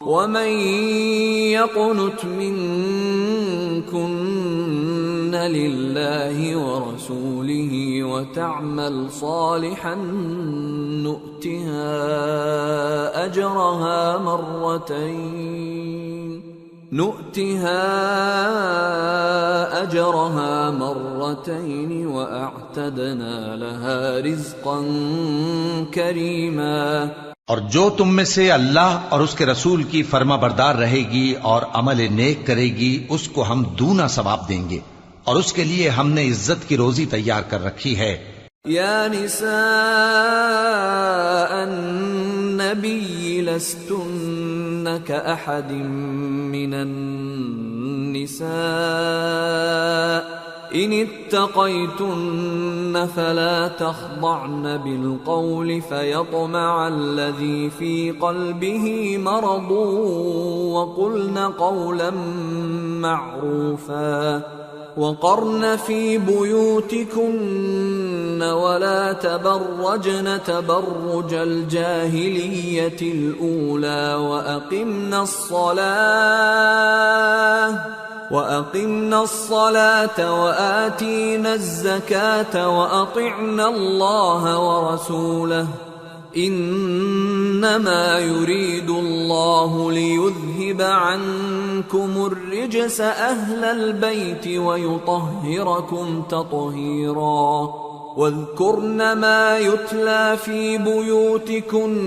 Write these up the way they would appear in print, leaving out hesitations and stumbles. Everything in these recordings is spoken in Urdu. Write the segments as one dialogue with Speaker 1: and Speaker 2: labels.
Speaker 1: ومن يقنت منكن لله ورسوله وتعمل صالحا نؤتها أجرها مرتين وأعتدنا لها رزقا كريما۔
Speaker 2: اور جو تم میں سے اللہ اور اس کے رسول کی فرما بردار رہے گی اور عمل نیک کرے گی اس کو ہم دونا ثواب دیں گے، اور اس کے لیے ہم نے عزت کی روزی تیار کر رکھی ہے۔
Speaker 1: یا نساء النبی لستن کأحد من النساء ان اتقيتن فلا تخضعن بالقول فيطمع الذي في قلبه مرض وقلن قولا معروفا وقرن في بيوتكن ولا تبرجن تبرج الجاهلية الأولى وأقمنا الصلاة وآتينا الزكاة وأطعنا الله ورسوله إنما يريد الله ليذهب عنكم الرجس أهل البيت ويطهركم تطهيرا واذكرن ما يتلى في بيوتكن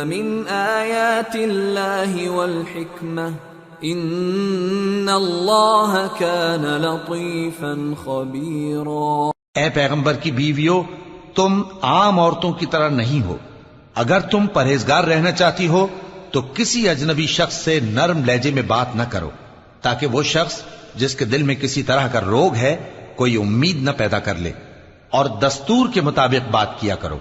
Speaker 1: من آيات الله والحكمة ان اللہ کان لطیفا خبیرا۔
Speaker 2: اے پیغمبر کی بیویو، تم عام عورتوں کی طرح نہیں ہو۔ اگر تم پرہیزگار رہنا چاہتی ہو تو کسی اجنبی شخص سے نرم لہجے میں بات نہ کرو، تاکہ وہ شخص جس کے دل میں کسی طرح کا روگ ہے کوئی امید نہ پیدا کر لے، اور دستور کے مطابق بات کیا کرو،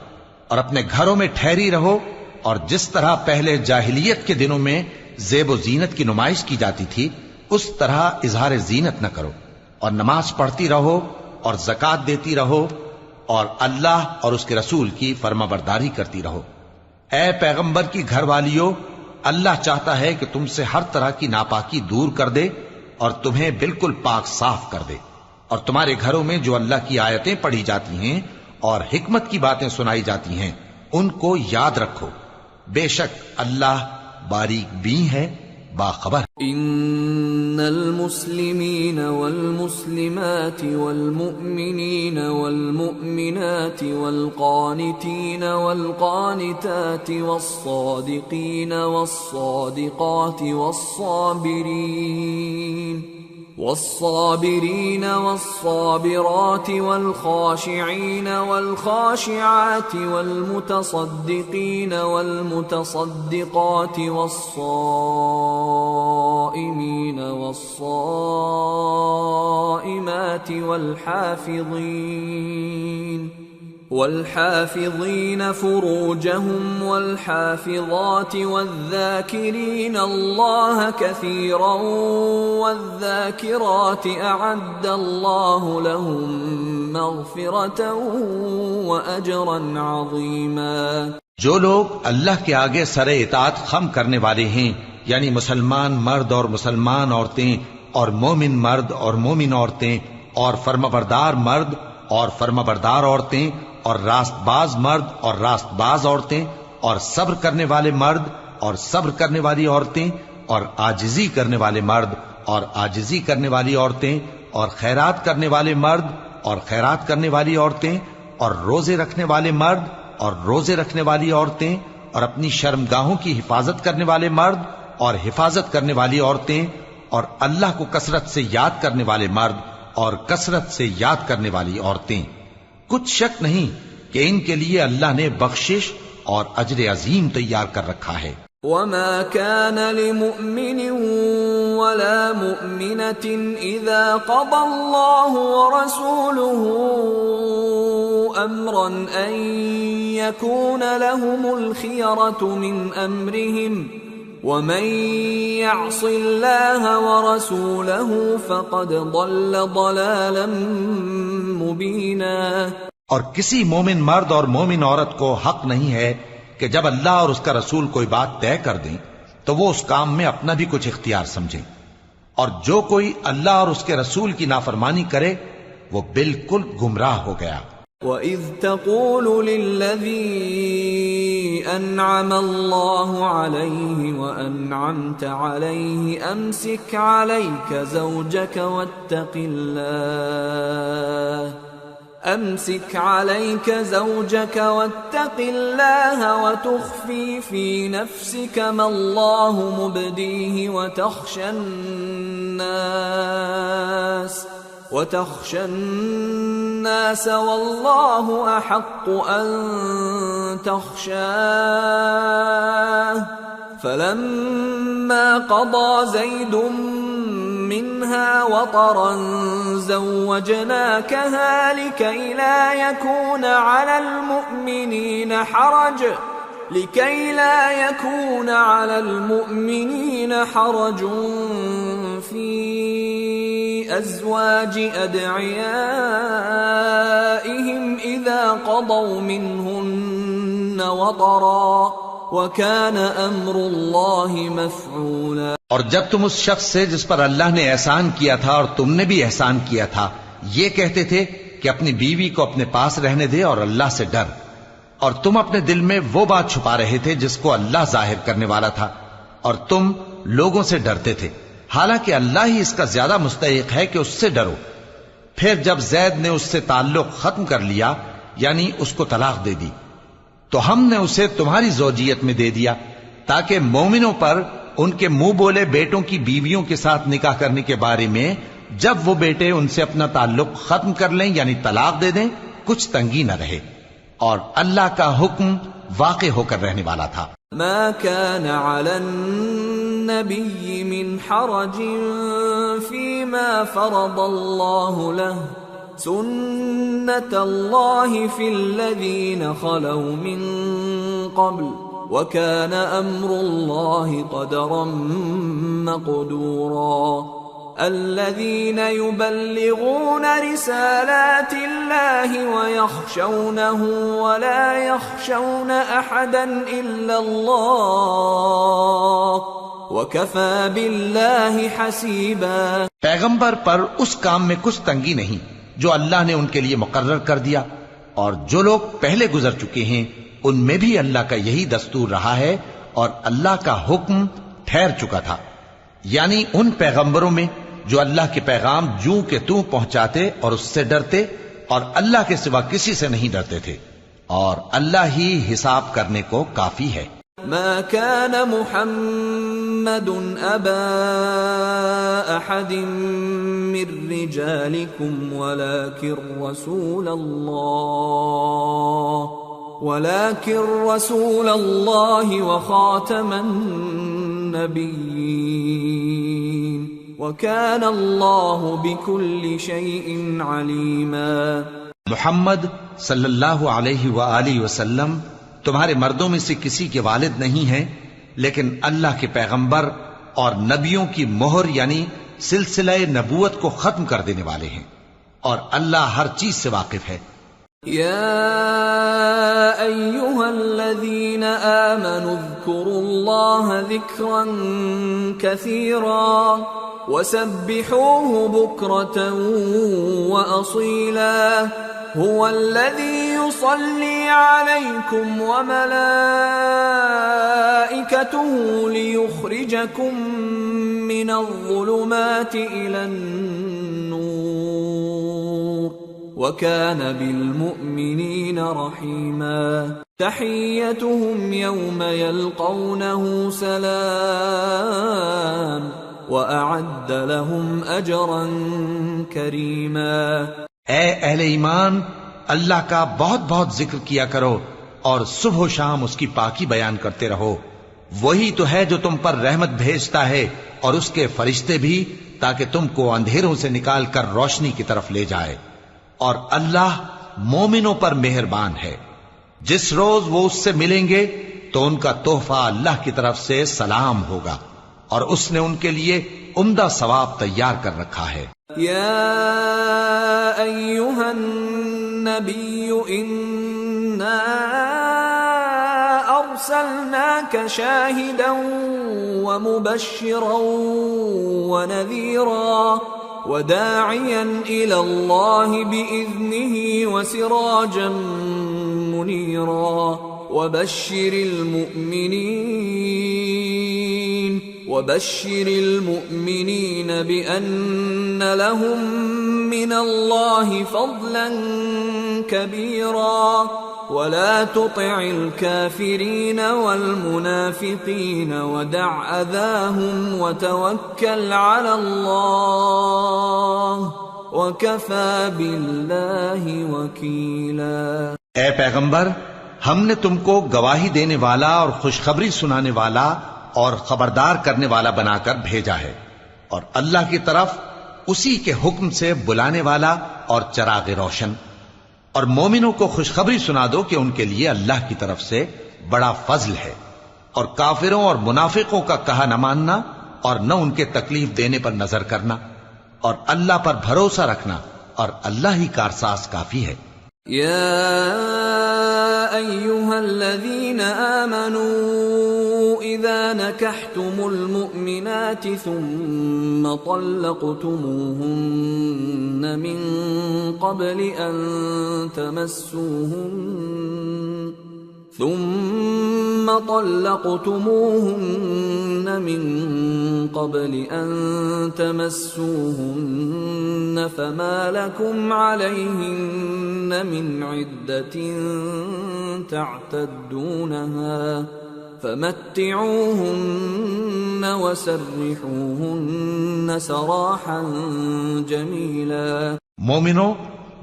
Speaker 2: اور اپنے گھروں میں ٹھہری رہو، اور جس طرح پہلے جاہلیت کے دنوں میں زیب و زینت کی نمائش کی جاتی تھی اس طرح اظہار زینت نہ کرو، اور نماز پڑھتی رہو اور زکوٰۃ دیتی رہو، اور اللہ اور اس کے رسول کی فرما برداری کرتی رہو۔ اے پیغمبر کی گھر والیو، اللہ چاہتا ہے کہ تم سے ہر طرح کی ناپاکی دور کر دے اور تمہیں بالکل پاک صاف کر دے، اور تمہارے گھروں میں جو اللہ کی آیتیں پڑھی جاتی ہیں اور حکمت کی باتیں سنائی جاتی ہیں ان کو یاد رکھو، بے شک اللہ باریک بین ہے، باخبر۔
Speaker 1: ان المسلمین والمسلمات والمؤمنین والمؤمنات والقانتین والقانتات والصادقین والصادقات والصابرين والصابرات والخاشعين والخاشعات والمتصدقين والمتصدقات والصائمين والصائمات والحافظين فروجهم والحافظات والذاكرين الله كثيرا والذاكرات أعد الله لهم مغفرة وأجرا عظيما۔
Speaker 2: جو لوگ اللہ کے آگے سر اطاعت خم کرنے والے ہیں، یعنی مسلمان مرد اور مسلمان عورتیں اور مومن مرد اور مومن عورتیں اور فرمانبردار مرد اور فرمانبردار عورتیں اور راست باز مرد اور راست باز عورتیں اور صبر کرنے والے مرد اور صبر کرنے والی عورتیں اور عاجزی کرنے والے مرد اور عاجزی کرنے والی عورتیں اور خیرات کرنے والے مرد اور خیرات کرنے والی عورتیں اور روزے رکھنے والے مرد اور روزے رکھنے والی عورتیں اور اپنی شرمگاہوں کی حفاظت کرنے والے مرد اور حفاظت کرنے والی عورتیں اور اللہ کو کثرت سے یاد کرنے والے مرد اور کثرت سے یاد کرنے والی عورتیں۔ کچھ شک نہیں کہ ان کے لیے اللہ نے بخشش اور اجر عظیم تیار کر رکھا ہے۔
Speaker 1: وما كان لمؤمن ولا مؤمنة إذا قضى الله ورسوله أمرا أن يكون لهم الخيرة من أمرهم ومن يعص الله ورسوله فقد ضل ضلالا مبينا۔
Speaker 2: اور کسی مومن مرد اور مومن عورت کو حق نہیں ہے کہ جب اللہ اور اس کا رسول کوئی بات طے کر دیں تو وہ اس کام میں اپنا بھی کچھ اختیار سمجھیں، اور جو کوئی اللہ اور اس کے رسول کی نافرمانی کرے وہ بالکل گمراہ ہو گیا۔
Speaker 1: وَإِذْ تَقُولُ لِلَّذِي أَنْعَمَ اللَّهُ عَلَيْهِ وَأَنْعَمْتَ عَلَيْهِ أَمْسِكْ عَلَيْكَ زَوْجَكَ واتق الله وتخفي في نفسك ما الله مبديه وتخشى الناس والله أحق أن تخشاه فلما قضى زيد منها وطرا زوجناكها لكي لا يكون على المؤمنين حرج في أزواج أدعيائهم إذا قضوا منهن وطرا وَكَانَ أَمْرُ اللَّهِ مَفْعُولًا۔
Speaker 2: اور جب تم اس شخص سے جس پر اللہ نے احسان کیا تھا اور تم نے بھی احسان کیا تھا یہ کہتے تھے کہ اپنی بیوی کو اپنے پاس رہنے دے اور اللہ سے ڈر، اور تم اپنے دل میں وہ بات چھپا رہے تھے جس کو اللہ ظاہر کرنے والا تھا، اور تم لوگوں سے ڈرتے تھے، حالانکہ اللہ ہی اس کا زیادہ مستحق ہے کہ اس سے ڈرو۔ پھر جب زید نے اس سے تعلق ختم کر لیا یعنی اس کو طلاق دے دی تو ہم نے اسے تمہاری زوجیت میں دے دیا تاکہ مومنوں پر ان کے منہ بولے بیٹوں کی بیویوں کے ساتھ نکاح کرنے کے بارے میں جب وہ بیٹے ان سے اپنا تعلق ختم کر لیں یعنی طلاق دے دیں کچھ تنگی نہ رہے، اور اللہ کا حکم واقع ہو کر رہنے والا تھا۔
Speaker 1: ما كان على النبي من حرج فيما فرض الله له سنة الله في الذين خلوا من قبل وكان أمر الله قدرا مقدورا الذين يبلغون رسالات الله ويخشونه ولا يخشون أحدا إلا الله وكفى بالله حسيبا۔
Speaker 2: پیغمبر پر اس کام میں کچھ تنگی نہیں جو اللہ نے ان کے لیے مقرر کر دیا، اور جو لوگ پہلے گزر چکے ہیں ان میں بھی اللہ کا یہی دستور رہا ہے، اور اللہ کا حکم ٹھہر چکا تھا، یعنی ان پیغمبروں میں جو اللہ کے پیغام جوں کہ توں پہنچاتے اور اس سے ڈرتے اور اللہ کے سوا کسی سے نہیں ڈرتے تھے، اور اللہ ہی حساب کرنے کو کافی ہے۔
Speaker 1: ما كان محمد أبا أحد من رجالكم ولكن رسول الله وخاتم النبيين وكان الله بكل شيء عليما۔
Speaker 2: محمد صلی اللہ علیہ وآلہ وسلم تمہارے مردوں میں سے کسی کے والد نہیں ہیں، لیکن اللہ کے پیغمبر اور نبیوں کی مہر یعنی سلسلہ نبوت کو ختم کر دینے والے ہیں، اور اللہ ہر چیز سے واقف ہے۔
Speaker 1: يا أيها الذين آمنوا اذكروا الله ذكرا كثيرا وسبحوه بكرة وأصيلا هو الذي يصلي عليكم وملائكته ليخرجكم من الظلمات إلى النور وكان بالمؤمنين رحيما تحيتهم يوم يلقونه سلام وأعد لهم أجرا كريما۔
Speaker 2: اے اہل ایمان، اللہ کا بہت بہت ذکر کیا کرو اور صبح و شام اس کی پاکی بیان کرتے رہو، وہی تو ہے جو تم پر رحمت بھیجتا ہے اور اس کے فرشتے بھی، تاکہ تم کو اندھیروں سے نکال کر روشنی کی طرف لے جائے، اور اللہ مومنوں پر مہربان ہے۔ جس روز وہ اس سے ملیں گے تو ان کا تحفہ اللہ کی طرف سے سلام ہوگا، اور اس نے ان کے لیے عمدہ ثواب تیار کر رکھا ہے۔
Speaker 1: یا ایھا النبی انا أرسلناك شاهدا ومبشرا ونذيرا وداعيا إلى الله بإذنه وسراجا منيرا وبشر المؤمنين بأن لهم من الله فضلا كبيرا ولا تطع الكافرين والمنافقين ودع أذاهم وتوكل على الله وكفى بالله وكيلا۔
Speaker 2: اے پیغمبر، ہم نے تم کو گواہی دینے والا اور خوشخبری سنانے والا اور خبردار کرنے والا بنا کر بھیجا ہے، اور اللہ کی طرف اسی کے حکم سے بلانے والا اور چراغ روشن۔ اور مومنوں کو خوشخبری سنا دو کہ ان کے لیے اللہ کی طرف سے بڑا فضل ہے، اور کافروں اور منافقوں کا کہا نہ ماننا اور نہ ان کے تکلیف دینے پر نظر کرنا، اور اللہ پر بھروسہ رکھنا، اور اللہ ہی کارساز کافی ہے۔
Speaker 1: يا أيها الذين آمنوا إذا نكحتم المؤمنات ثم طلقتموهن من قبل أن تمسوهن فما لكم عليهن من عدة تعتدونها فمتعوهن وسرحوهن سراحا جميلا۔
Speaker 2: مومنو،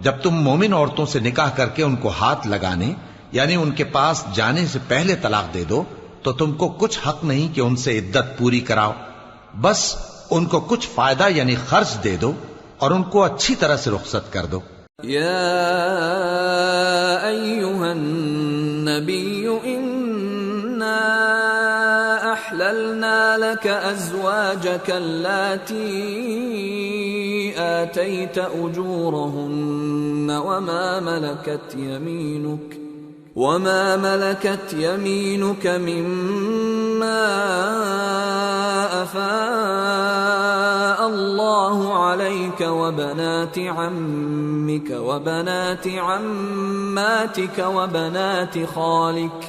Speaker 2: جب تم مومن عورتوں سے نکاح کر کے ان کو ہاتھ لگانے یعنی ان کے پاس جانے سے پہلے طلاق دے دو تو تم کو کچھ حق نہیں کہ ان سے عدت پوری کراؤ، بس ان کو کچھ فائدہ یعنی خرچ دے دو اور ان کو اچھی طرح سے رخصت کر دو۔
Speaker 1: یا ایھا النبی انا احللنا لك ازواجك اللاتي آتيت اجورهن وما ملكت يمينك مما أفاء الله عليك وبنات عمك وبنات عماتك وبنات خالك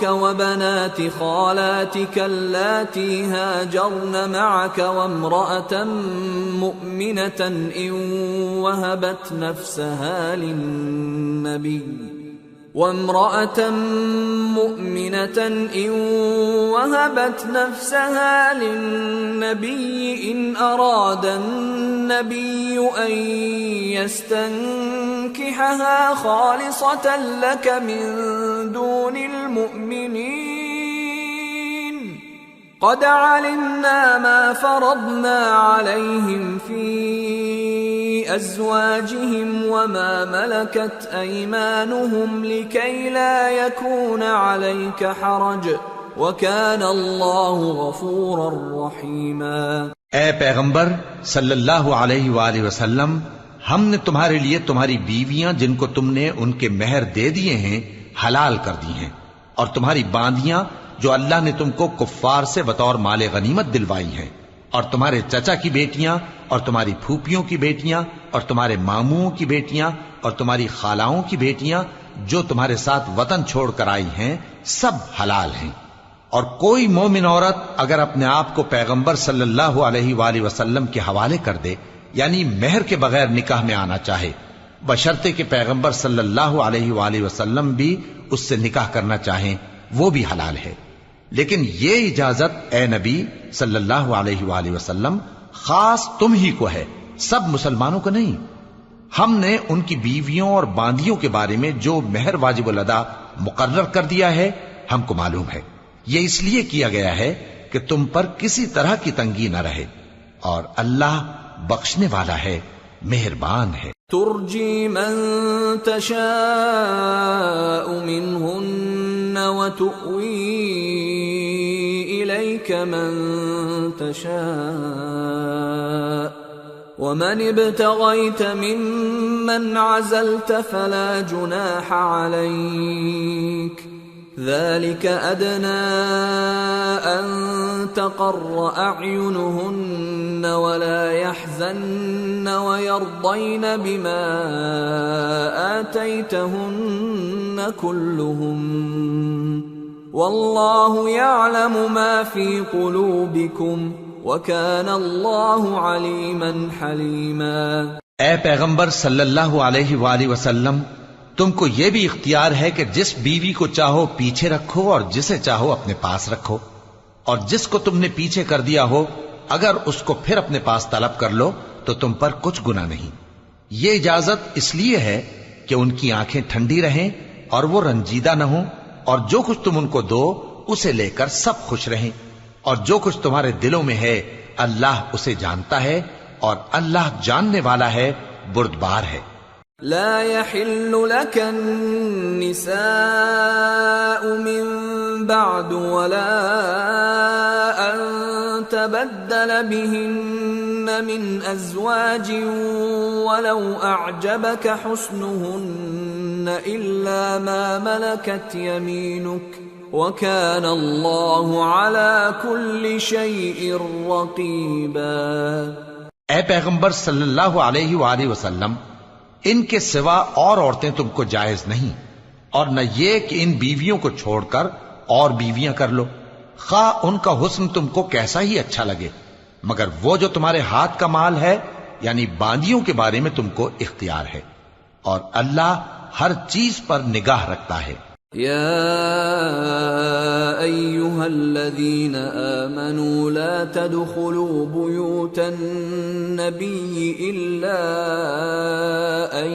Speaker 1: وبنات خالاتك اللاتي هاجرن معك وامرأة مؤمنة إن وهبت نفسها للنبي إن أراد النبي أن يستنكحها خالصة لك من دون المؤمنين قد علمنا ما فرضنا عليهم في أزواجهم وما ملكت أيمانهم لكي لا يكون عليك حرج وكان الله غفورا رحيما۔
Speaker 2: اے پیغمبر صلی اللہ علیہ وآلہ وسلم، ہم نے تمہارے لیے تمہاری بیویاں جن کو تم نے ان کے مہر دے دیے ہیں حلال کر دی ہیں، اور تمہاری باندیاں جو اللہ نے تم کو کفار سے بطور مال غنیمت دلوائی ہیں، اور تمہارے چچا کی بیٹیاں اور تمہاری پھوپھیوں کی بیٹیاں اور تمہارے ماموں کی بیٹیاں اور تمہاری خالاؤں کی بیٹیاں جو تمہارے ساتھ وطن چھوڑ کر آئی ہیں، سب حلال ہیں۔ اور کوئی مومن عورت اگر اپنے آپ کو پیغمبر صلی اللہ علیہ وآلہ وسلم کے حوالے کر دے یعنی مہر کے بغیر نکاح میں آنا چاہے، بشرطے کہ پیغمبر صلی اللہ علیہ وآلہ وسلم بھی اس سے نکاح کرنا چاہیں، وہ بھی حلال ہے۔ لیکن یہ اجازت اے نبی صلی اللہ علیہ وآلہ وسلم خاص تم ہی کو ہے، سب مسلمانوں کو نہیں۔ ہم نے ان کی بیویوں اور باندیوں کے بارے میں جو مہر واجب الادا مقرر کر دیا ہے ہم کو معلوم ہے، یہ اس لیے کیا گیا ہے کہ تم پر کسی طرح کی تنگی نہ رہے، اور اللہ بخشنے والا ہے، مہربان ہے۔
Speaker 1: ترجی من تشاء منہن وتؤوی الیک من تشاء ومن ابتغيت ممن عزلت فلا جناح عليك ذلك أدنى أن تقر أعينهن ولا يحزن ويرضين بما آتيتهن كلهم والله يعلم ما في قلوبكم وَكَانَ اللَّهُ عَلِيمًا حَلِيمًا۔
Speaker 2: اے پیغمبر صلی اللہ علیہ وآلہ وسلم، تم کو یہ بھی اختیار ہے کہ جس بیوی کو چاہو پیچھے رکھو اور جسے چاہو اپنے پاس رکھو، اور جس کو تم نے پیچھے کر دیا ہو اگر اس کو پھر اپنے پاس طلب کر لو تو تم پر کچھ گناہ نہیں۔ یہ اجازت اس لیے ہے کہ ان کی آنکھیں ٹھنڈی رہیں اور وہ رنجیدہ نہ ہوں، اور جو کچھ تم ان کو دو اسے لے کر سب خوش رہیں، اور جو کچھ تمہارے دلوں میں ہے اللہ اسے جانتا ہے، اور اللہ جاننے والا ہے، بردبار ہے۔
Speaker 1: لا يحل لك النساء من بعد ولا أن تبدل بهن من أزواج ولو أعجبك حسنهن إلا ما ملكت يمينك وَكَانَ اللَّهُ عَلَى كُلِّ شَيْءٍ رَقِيبًا۔
Speaker 2: اے پیغمبر صلی اللہ علیہ وآلہ وسلم، ان کے سوا اور عورتیں تم کو جائز نہیں، اور نہ یہ کہ ان بیویوں کو چھوڑ کر اور بیویاں کر لو، خواہ ان کا حسن تم کو کیسا ہی اچھا لگے، مگر وہ جو تمہارے ہاتھ کا مال ہے یعنی باندیوں کے بارے میں تم کو اختیار ہے، اور اللہ ہر چیز پر نگاہ رکھتا ہے۔
Speaker 1: يا أيها الذين آمنوا لا تدخلوا بيوت النبي إلا أن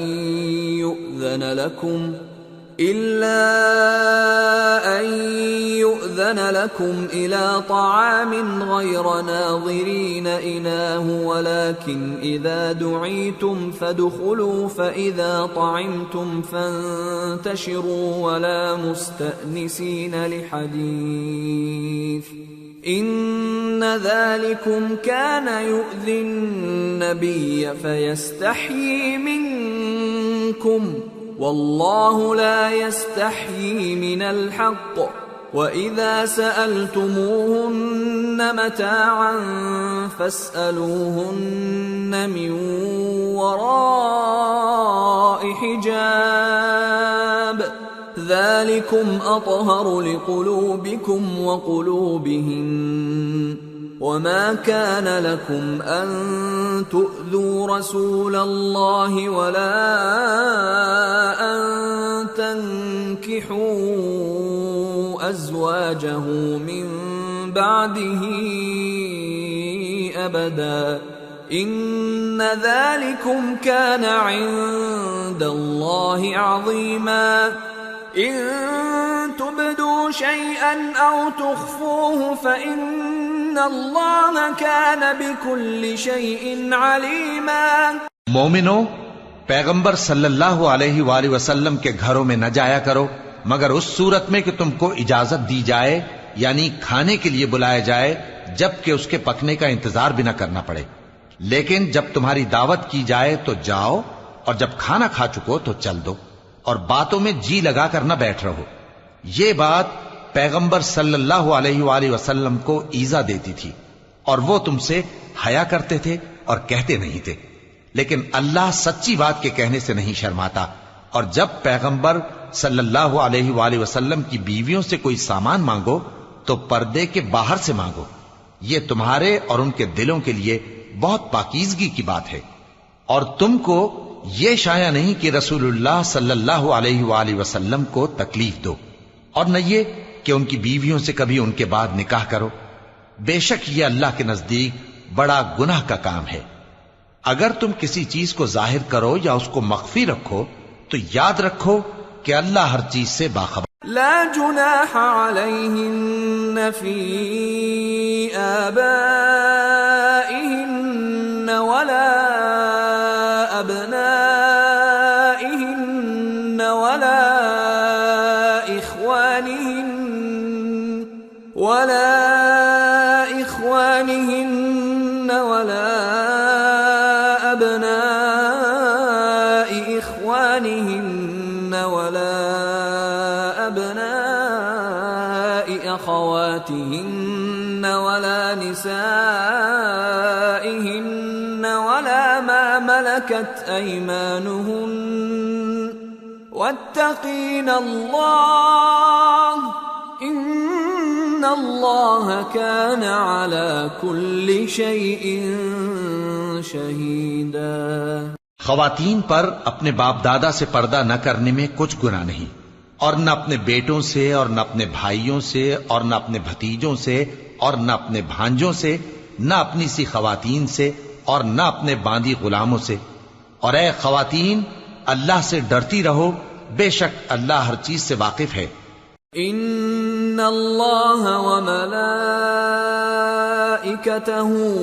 Speaker 1: يؤذن لكم إلى طعام غير ناظرين إناه ولكن إذا دعيتم فادخلوا فإذا طعمتم فانتشروا ولا مستأنسين لحديث إن ذلكم كان يؤذي النبي فيستحيي منكم والله لا يستحيي من الحق وَإِذَا سَأَلْتُمُوهُنَّ مَتَاعًا فَاسْأَلُوهُنَّ مِنْ وَرَاءِ حِجَابٍ ذَلِكُمْ أَطْهَرُ لِقُلُوبِكُمْ وَقُلُوبِهِنَّ وَمَا كَانَ لَكُمْ أَن تُؤْذُوا رَسُولَ اللَّهِ وَلَا أَن تَنكِحُوا أَزْوَاجَهُ مِن بَعْدِهِ أَبَدًا إِنَّ ذَلِكُمْ كَانَ عِندَ اللَّهِ عَظِيمًا إِن تُبْدُوا شَيْئًا أَوْ تُخْفُوهُ فَإِنَّ اللَّهَ كَانَ بِكُلِّ شَيْءٍ عَلِيمًا۔
Speaker 2: مومنو، پیغمبر صلی اللہ علیہ وآلہ وسلم کے گھروں میں نہ جایا کرو مگر اس صورت میں کہ تم کو اجازت دی جائے، یعنی کھانے کے لیے بلایا جائے جبکہ اس کے پکنے کا انتظار بھی نہ کرنا پڑے، لیکن جب تمہاری دعوت کی جائے تو جاؤ، اور جب کھانا کھا چکو تو چل دو، اور باتوں میں جی لگا کر نہ بیٹھ رہو۔ یہ بات پیغمبر صلی اللہ علیہ وآلہ وسلم کو ایذا دیتی تھی، اور وہ تم سے حیا کرتے تھے اور کہتے نہیں تھے، لیکن اللہ سچی بات کے کہنے سے نہیں شرماتا، اور جب پیغمبر صلی اللہ علیہ وآلہ وسلم کی بیویوں سے کوئی سامان مانگو تو پردے کے باہر سے مانگو، یہ تمہارے اور ان کے دلوں کے لیے بہت پاکیزگی کی بات ہے۔ اور تم کو یہ شایع نہیں کہ رسول اللہ صلی اللہ علیہ وآلہ وسلم کو تکلیف دو، اور نہ یہ کہ ان کی بیویوں سے کبھی ان کے بعد نکاح کرو، بے شک یہ اللہ کے نزدیک بڑا گناہ کا کام ہے۔ اگر تم کسی چیز کو ظاہر کرو یا اس کو مخفی رکھو تو یاد رکھو کہ اللہ ہر چیز سے باخبر۔
Speaker 1: لا جناح علیہن فی آبائہن ولا ابنائہن ولا اخوانہن ولا ولا نسائهن ولا ما ملكت أيمانهن واتقين الله إن الله كان على كل شيء شهيدا۔
Speaker 2: خواتین پر اپنے باپ دادا سے پردہ نہ کرنے میں کچھ گناہ نہیں، اور نہ اپنے بیٹوں سے اور نہ اپنے بھائیوں سے اور نہ اپنے بھتیجوں سے اور نہ اپنے بھانجوں سے، نہ اپنی سی خواتین سے اور نہ اپنے باندی غلاموں سے۔ اور اے خواتین، اللہ سے ڈرتی رہو، بے شک اللہ ہر چیز سے واقف ہے۔
Speaker 1: ان اللہ وملائکتہ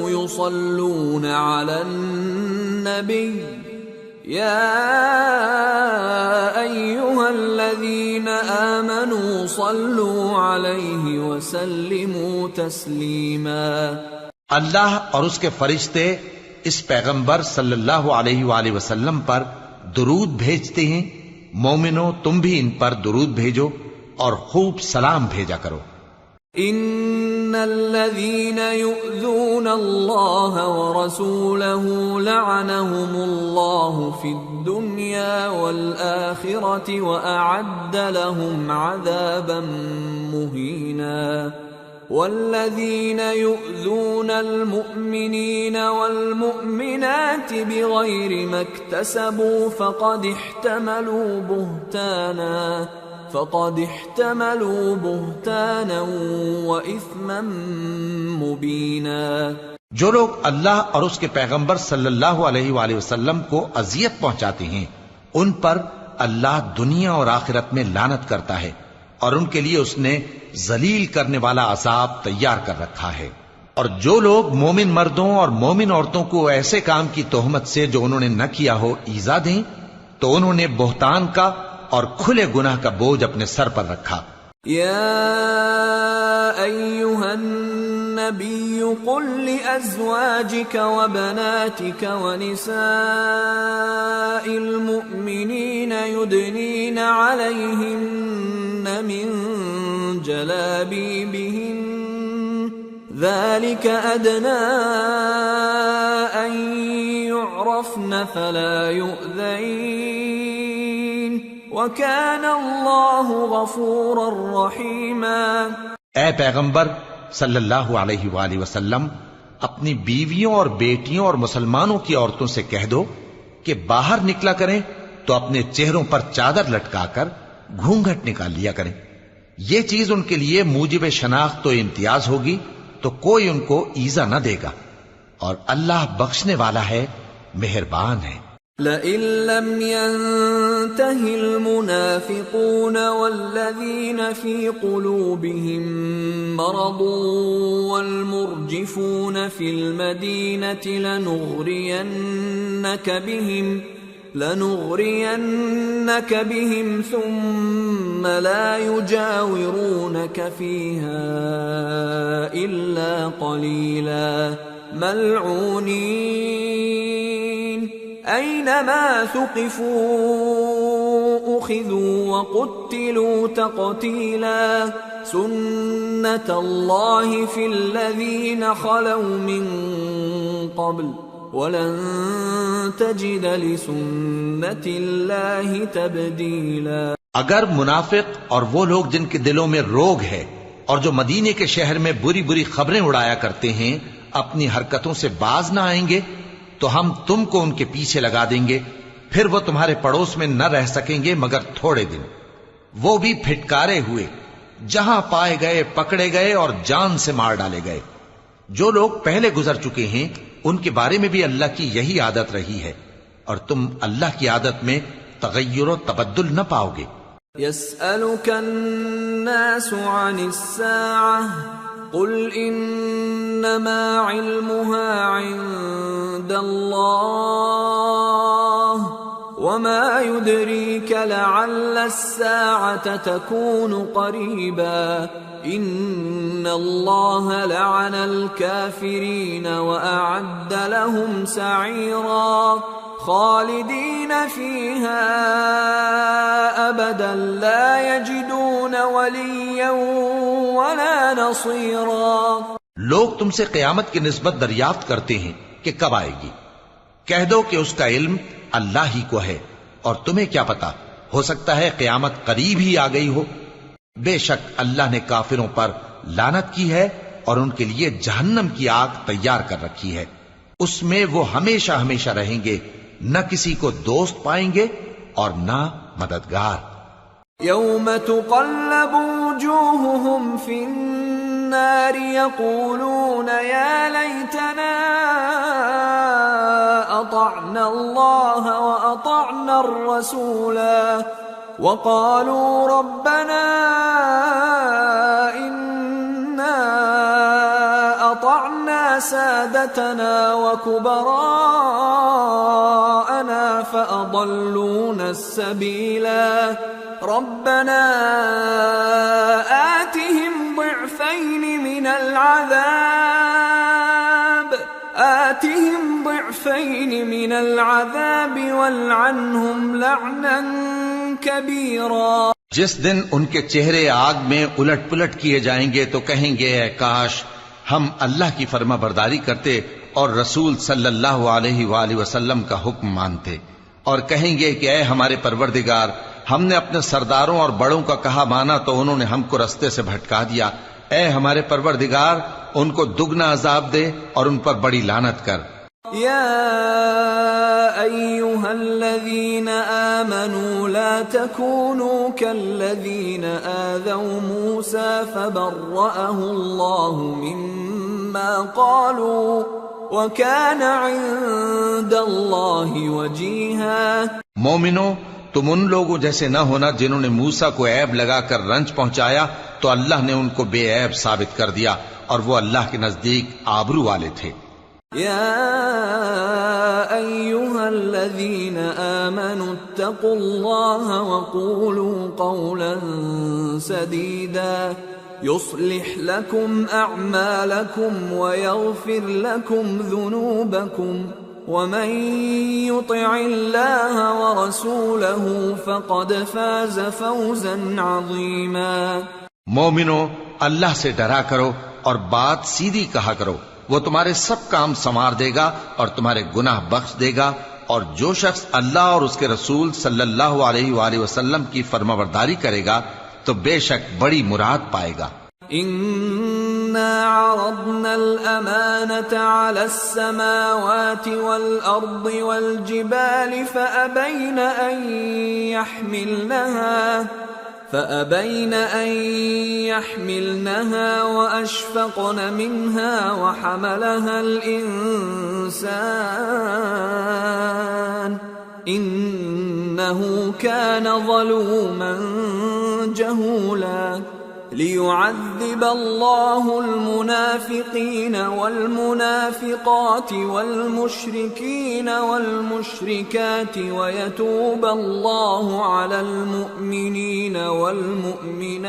Speaker 1: یصلون علی النبی یا ایہا الذین آمنوا صلوا علیہ وسلموا تسلیما۔
Speaker 2: اللہ اور اس کے فرشتے اس پیغمبر صلی اللہ علیہ وآلہ وسلم پر درود بھیجتے ہیں۔ مومنو، تم بھی ان پر درود بھیجو اور خوب سلام بھیجا کرو۔
Speaker 1: ان الذين يؤذون الله ورسوله لعنهم الله في الدنيا والآخرة وأعد لهم عذابا مهينا والذين يؤذون المؤمنين والمؤمنات بغير ما اكتسبوا فقد احتملوا بهتانا وإثما مبينا۔
Speaker 2: جو لوگ اللہ اور اس کے پیغمبر صلی اللہ علیہ وآلہ وسلم کو اذیت پہنچاتے ہیں، ان پر اللہ دنیا اور آخرت میں لعنت کرتا ہے، اور ان کے لیے اس نے ذلیل کرنے والا عذاب تیار کر رکھا ہے۔ اور جو لوگ مومن مردوں اور مومن عورتوں کو ایسے کام کی تہمت سے جو انہوں نے نہ کیا ہو ایذا دیں، تو انہوں نے بہتان کا اور کھلے گناہ کا بوجھ اپنے سر پر رکھا۔
Speaker 1: یا ایھا النبی قل لأزواجک وبناتک ونساء المؤمنین یدنین علیہن من جلابیبہن ذلك أدنى أن يعرفن فلا يؤذين وَكَانَ اللَّهُ غَفُورًا رَحِيمًا۔
Speaker 2: اے پیغمبر صلی اللہ علیہ وآلہ وسلم، اپنی بیویوں اور بیٹیوں اور مسلمانوں کی عورتوں سے کہہ دو کہ باہر نکلا کریں تو اپنے چہروں پر چادر لٹکا کر گھونگھٹ نکال لیا کریں۔ یہ چیز ان کے لیے موجب شناخت و امتیاز ہوگی تو کوئی ان کو ایذا نہ دے گا، اور اللہ بخشنے والا ہے، مہربان ہے۔
Speaker 1: لئن لم ينته المنافقون والذين في قلوبهم مرض والمرجفون في المدينة لنغرينك بهم ثم لا يجاورونك فيها إلا قليلا ملعونين أينما ثقفوا أخذوا وقتلوا تقتيلا سنة الله في الذين خلوا من قبل وَلَن تَجِدَ لِسُنَّةِ اللَّهِ تَبْدِيلًا۔
Speaker 2: اگر منافق اور وہ لوگ جن کے دلوں میں روگ ہے اور جو مدینے کے شہر میں بری بری خبریں اڑایا کرتے ہیں اپنی حرکتوں سے باز نہ آئیں گے تو ہم تم کو ان کے پیچھے لگا دیں گے، پھر وہ تمہارے پڑوس میں نہ رہ سکیں گے مگر تھوڑے دن، وہ بھی پھٹکارے ہوئے، جہاں پائے گئے پکڑے گئے اور جان سے مار ڈالے گئے۔ جو لوگ پہلے گزر چکے ہیں ان کے بارے میں بھی اللہ کی یہی عادت رہی ہے، اور تم اللہ کی عادت میں تغیر و تبدل نہ پاؤ گے۔
Speaker 1: يسألك الناس عن الساعة قل إنما علمها عند الله وما يدريك لعل الساعة تكون قريبا إن الله لعن الكافرين وأعد لهم سعيرا خالدین فیہا ابدا لا یجدون ولیا ولا نصیرا۔
Speaker 2: لوگ تم سے قیامت کی نسبت دریافت کرتے ہیں کہ کب آئے گی، کہہ دو کہ اس کا علم اللہ ہی کو ہے، اور تمہیں کیا پتا، ہو سکتا ہے قیامت قریب ہی آ گئی ہو۔ بے شک اللہ نے کافروں پر لعنت کی ہے اور ان کے لیے جہنم کی آگ تیار کر رکھی ہے، اس میں وہ ہمیشہ ہمیشہ رہیں گے، نہ کسی کو دوست پائیں گے اور نہ مددگار۔
Speaker 1: یوم تقلب وجوہہم فی النار یقولون یا لیتنا اطعنا اللہ واطعنا الرسولا وقالوا ربنا انا اطعنا سادتنا وكبراءنا فأضلونا السبيلا ربنا آتهم ضعفين من العذاب والعنهم لعنا كبيرا۔
Speaker 2: جس دن ان کے چہرے آگ میں الٹ پلٹ کیے جائیں گے تو کہیں گے اے کاش ہم اللہ کی فرما برداری کرتے اور رسول صلی اللہ علیہ وآلہ وسلم کا حکم مانتے، اور کہیں گے کہ اے ہمارے پروردگار، ہم نے اپنے سرداروں اور بڑوں کا کہا مانا تو انہوں نے ہم کو رستے سے بھٹکا دیا، اے ہمارے پروردگار ان کو دگنا عذاب دے اور ان پر بڑی لعنت کر۔
Speaker 1: یا ایہا الذین آمنوا لا تکونوا کالذین آذوا موسیٰ فبرأہ اللہ مما قالوا وکان عند اللہ وجیہا۔
Speaker 2: مومنو، تم ان لوگوں جیسے نہ ہونا جنہوں نے موسیٰ کو عیب لگا کر رنج پہنچایا تو اللہ نے ان کو بے عیب ثابت کر دیا اور وہ اللہ کے نزدیک آبرو والے تھے۔
Speaker 1: یا ایہا الذین آمنوا اتقوا اللہ وقولوا قولا سدیدا يصلح لكم أعمالكم ويغفر لكم ذنوبكم ومن يطع الله ورسوله فقد فاز فوزا عظيما۔
Speaker 2: مومنو، اللہ سے ڈرا کرو اور بات سیدھی کہا کرو، وہ تمہارے سب کام سنوار دے گا اور تمہارے گناہ بخش دے گا، اور جو شخص اللہ اور اس کے رسول صلی اللہ علیہ وآلہ وسلم کی فرمانبرداری کرے گا تو بے شک بڑی مراد پائے گا۔
Speaker 1: إنا عرضنا الأمانة على السماوات والأرض والجبال فأبين أن يحملنها وأشفقن منها وحملها الإنسان إنه كان ظلوما جهولا ليعذب الله المنافقين والمنافقات والمشركين والمشركات ويتوب الله على المؤمنين والمؤمنات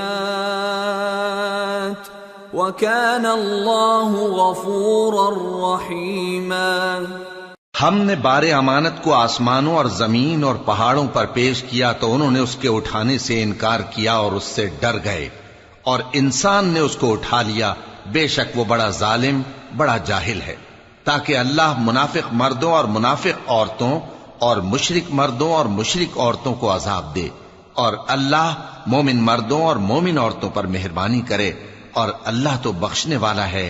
Speaker 1: وكان الله غفورا رحيما۔
Speaker 2: ہم نے بار امانت کو آسمانوں اور زمین اور پہاڑوں پر پیش کیا تو انہوں نے اس کے اٹھانے سے انکار کیا اور اس سے ڈر گئے، اور انسان نے اس کو اٹھا لیا، بے شک وہ بڑا ظالم بڑا جاہل ہے، تاکہ اللہ منافق مردوں اور منافق عورتوں اور مشرک مردوں اور مشرک عورتوں کو عذاب دے، اور اللہ مومن مردوں اور مومن عورتوں پر مہربانی کرے، اور اللہ تو بخشنے والا ہے،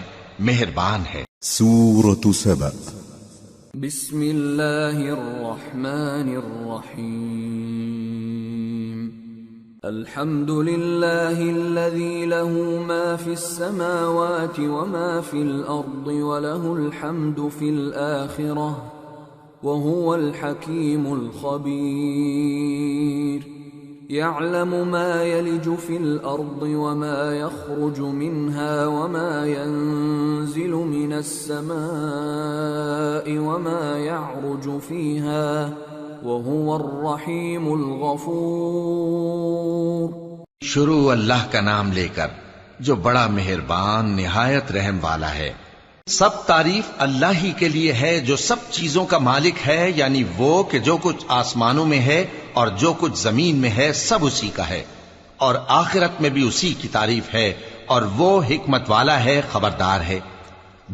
Speaker 2: مہربان ہے۔
Speaker 3: سورة سبأ۔
Speaker 1: بسم اللہ الرحمن الرحیم۔ الحمد للہ الذی له ما فی السماوات وما فی الارض وله الحمد فی الآخرة وهو الحکیم الخبیر۔ يعلم ما يلج في الأرض وما يخرج منها وما ينزل من السماء وما يعرج فيها وهو الرحيم الغفور۔
Speaker 2: شروع اللہ کا نام لے کر جو بڑا مہربان نہایت رحم والا ہے۔ سب تعریف اللہ ہی کے لیے ہے جو سب چیزوں کا مالک ہے، یعنی وہ کہ جو کچھ آسمانوں میں ہے اور جو کچھ زمین میں ہے سب اسی کا ہے، اور آخرت میں بھی اسی کی تعریف ہے، اور وہ حکمت والا ہے، خبردار ہے۔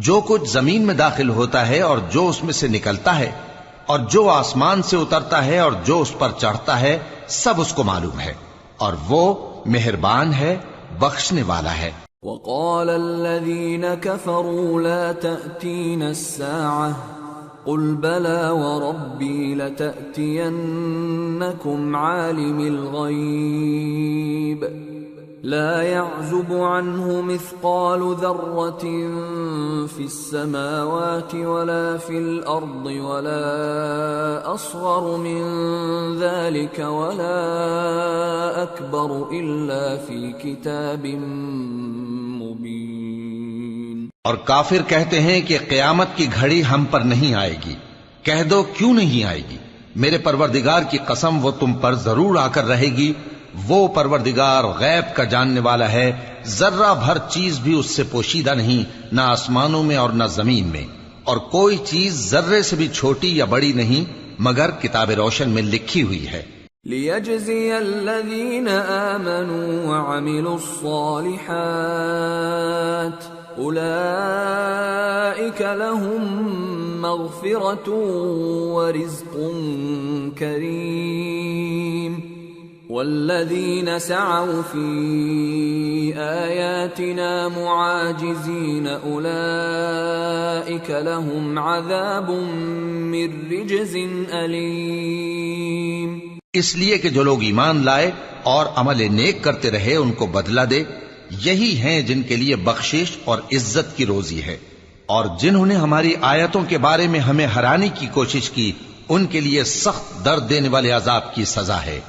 Speaker 2: جو کچھ زمین میں داخل ہوتا ہے اور جو اس میں سے نکلتا ہے اور جو آسمان سے اترتا ہے اور جو اس پر چڑھتا ہے سب اس کو معلوم ہے، اور وہ مہربان ہے، بخشنے والا ہے۔
Speaker 1: وقال الذين كفروا لا تأتين الساعة قل بلى وربي لتأتينكم عالم الغيب لا يعزب عنه مثقال ذرة في السماوات ولا في الأرض ولا أصغر من ذلك ولا أكبر إلا في كتاب مبين۔
Speaker 2: اور کافر کہتے ہیں کہ قیامت کی گھڑی ہم پر نہیں آئے گی۔ کہہ دو کیوں نہیں آئے گی؟ میرے پروردگار کی قسم وہ تم پر ضرور آ کر رہے گی۔ وہ پروردگار غیب کا جاننے والا ہے، ذرہ بھر چیز بھی اس سے پوشیدہ نہیں، نہ آسمانوں میں اور نہ زمین میں، اور کوئی چیز ذرے سے بھی چھوٹی یا بڑی نہیں مگر کتاب روشن میں لکھی ہوئی ہے۔
Speaker 1: لِيَجْزِيَ الَّذِينَ آمَنُوا وَعَمِلُوا الصَّالِحَاتِ أُولَئِكَ لَهُم مَّغْفِرَةٌ وَرِزْقٌ كَرِيمٌ والذين سعوا في آياتنا معاجزين أولئك لهم عذاب من رجز أليم۔
Speaker 2: اس لیے کہ جو لوگ ایمان لائے اور عمل نیک کرتے رہے ان کو بدلہ دے، یہی ہیں جن کے لیے بخشش اور عزت کی روزی ہے، اور جنہوں نے ہماری آیتوں کے بارے میں ہمیں ہرانے کی کوشش کی ان کے لیے سخت درد دینے والے عذاب کی سزا ہے۔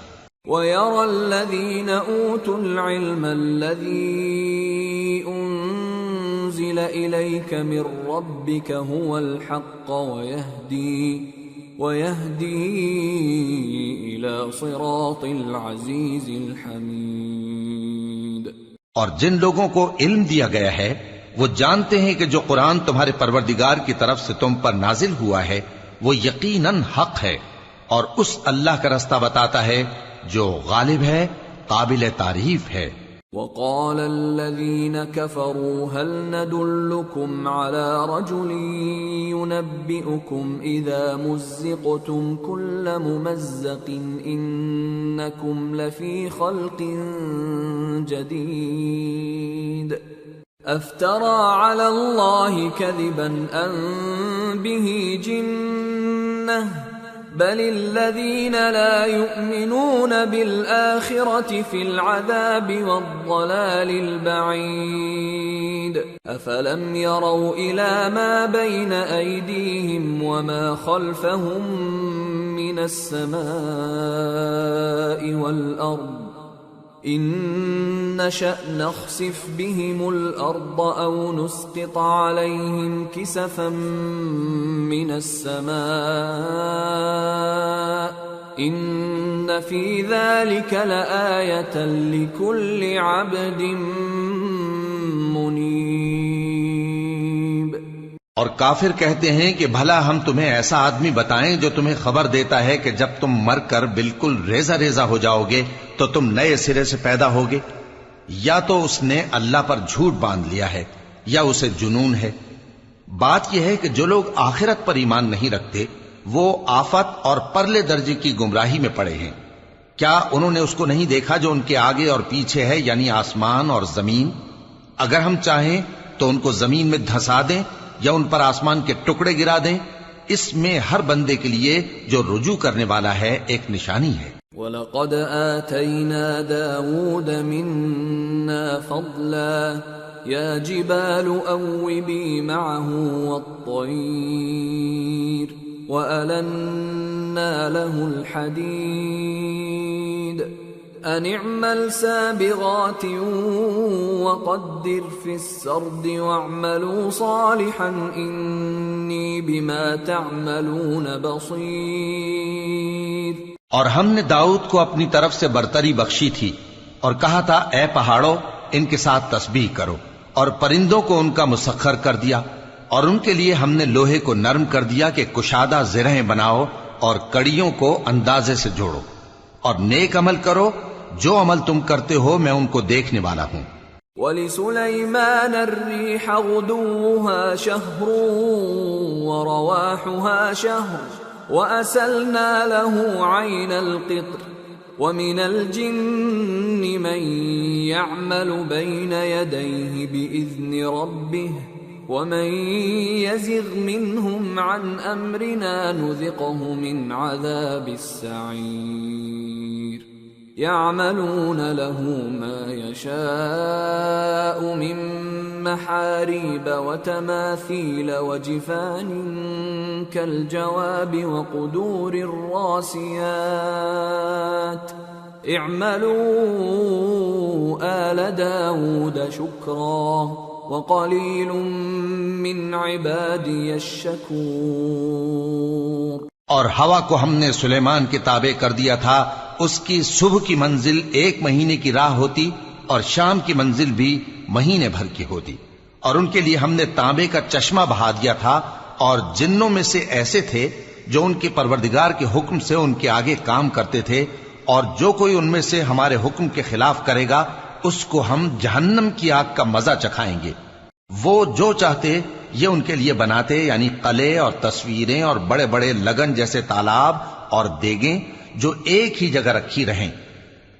Speaker 1: وَيَرَى الَّذِينَ أُوتُوا الْعِلْمَ الَّذِي أُنزِلَ إِلَيْكَ مِن رَّبِّكَ هُوَ الْحَقَّ وَيَهْدِي إِلَى صِرَاطِ الْعَزِيزِ الْحَمِيدِ۔
Speaker 2: اور جن لوگوں کو علم دیا گیا ہے وہ جانتے ہیں کہ جو قرآن تمہارے پروردگار کی طرف سے تم پر نازل ہوا ہے وہ یقیناً حق ہے، اور اس اللہ کا رستہ بتاتا ہے جو غالب ہے، قابل تعریف ہے۔
Speaker 1: وقال الذين كفروا هل ندلكم على رجل ينبئكم إذا مزقتم كل ممزق إنكم لفي خلق جديد أفترى على الله كذبا أم به جنة بل الذين لا يؤمنون بالآخرة في العذاب والضلال البعيد أفلم يروا إلى ما بين أيديهم وما خلفهم من السماء والأرض إن نشأ نخسف بهم الأرض أو نسقط عليهم كسفا من السماء إن في ذلك لآية لكل عبد منيب۔
Speaker 2: اور کافر کہتے ہیں کہ بھلا ہم تمہیں ایسا آدمی بتائیں جو تمہیں خبر دیتا ہے کہ جب تم مر کر بالکل ریزہ ریزہ ہو جاؤ گے تو تم نئے سرے سے پیدا ہوگے؟ یا تو اس نے اللہ پر جھوٹ باندھ لیا ہے یا اسے جنون ہے۔ بات یہ ہے کہ جو لوگ آخرت پر ایمان نہیں رکھتے وہ آفت اور پرلے درجے کی گمراہی میں پڑے ہیں۔ کیا انہوں نے اس کو نہیں دیکھا جو ان کے آگے اور پیچھے ہے، یعنی آسمان اور زمین؟ اگر ہم چاہیں تو ان کو زمین میں دھسا دیں یا ان پر آسمان کے ٹکڑے گرا دیں، اس میں ہر بندے کے لیے جو رجوع کرنے والا ہے ایک نشانی ہے۔
Speaker 1: وَلَقَدْ آتَيْنَا دَاوُودَ مِنَّا فَضْلًا يَا جِبَالُ أَوِّبِي مَعَهُ وَالطَّيْرَ وَأَلَنَّا لَهُ الْحَدِيدَ أَنِ اعْمَلْ سَابِغَاتٍ وَقَدِّرْ فِي السَّرْدِ وَاعْمَلُوا صَالِحًا إِنِّي بِمَا تَعْمَلُونَ بَصِيرٌ۔
Speaker 2: اور ہم نے داؤد کو اپنی طرف سے برتری بخشی تھی اور کہا تھا اے پہاڑوں ان کے ساتھ تسبیح کرو، اور پرندوں کو ان کا مسخر کر دیا، اور ان کے لیے ہم نے لوہے کو نرم کر دیا کہ کشادہ زرہیں بناؤ اور کڑیوں کو اندازے سے جوڑو، اور نیک عمل کرو، جو عمل تم کرتے ہو میں ان کو دیکھنے والا ہوں۔
Speaker 1: وَلِسُلَيْمَانَ الرِّيحَ غُدُوُّهَا شَهْرٌ وَرَوَاحُهَا شَهْرٌ وَأَسَلْنَا لَهُ عَيْنَ الْقِطْرِ وَمِنَ الْجِنِّ مَن يَعْمَلُ بَيْنَ يَدَيْهِ بِإِذْنِ رَبِّهِ وَمَن يَزِغْ مِنْهُمْ عَنْ أَمْرِنَا نُذِقْهُ مِنْ عَذَابِ السَّعِيرِ يَعْمَلُونَ لَهُ مَا يَشَاءُ مِن مَّحَارِيبَ وَتَمَاثِيلَ وَجِفَانٍ كَالْجَوَابِ وَقُدُورٍ رَّاسِيَاتٍ اعْمَلُوا آلَ دَاوُودَ شُكْرًا وَقَلِيلٌ مِّنْ عِبَادِيَ الشَّكُورُ۔
Speaker 2: اور ہوا کو ہم نے سلیمان کے تابع کر دیا تھا، اس کی صبح کی منزل 1 مہینے کی راہ ہوتی اور شام کی منزل بھی مہینے بھر کی ہوتی، اور ان کے لیے ہم نے تانبے کا چشمہ بہا دیا تھا، اور جنوں میں سے ایسے تھے جو ان کے پروردگار کے حکم سے ان کے آگے کام کرتے تھے، اور جو کوئی ان میں سے ہمارے حکم کے خلاف کرے گا اس کو ہم جہنم کی آگ کا مزہ چکھائیں گے۔ وہ جو چاہتے یہ ان کے لیے بناتے، یعنی قلعے اور تصویریں اور بڑے بڑے لگن جیسے تالاب اور دیگیں جو ایک ہی جگہ رکھی رہیں۔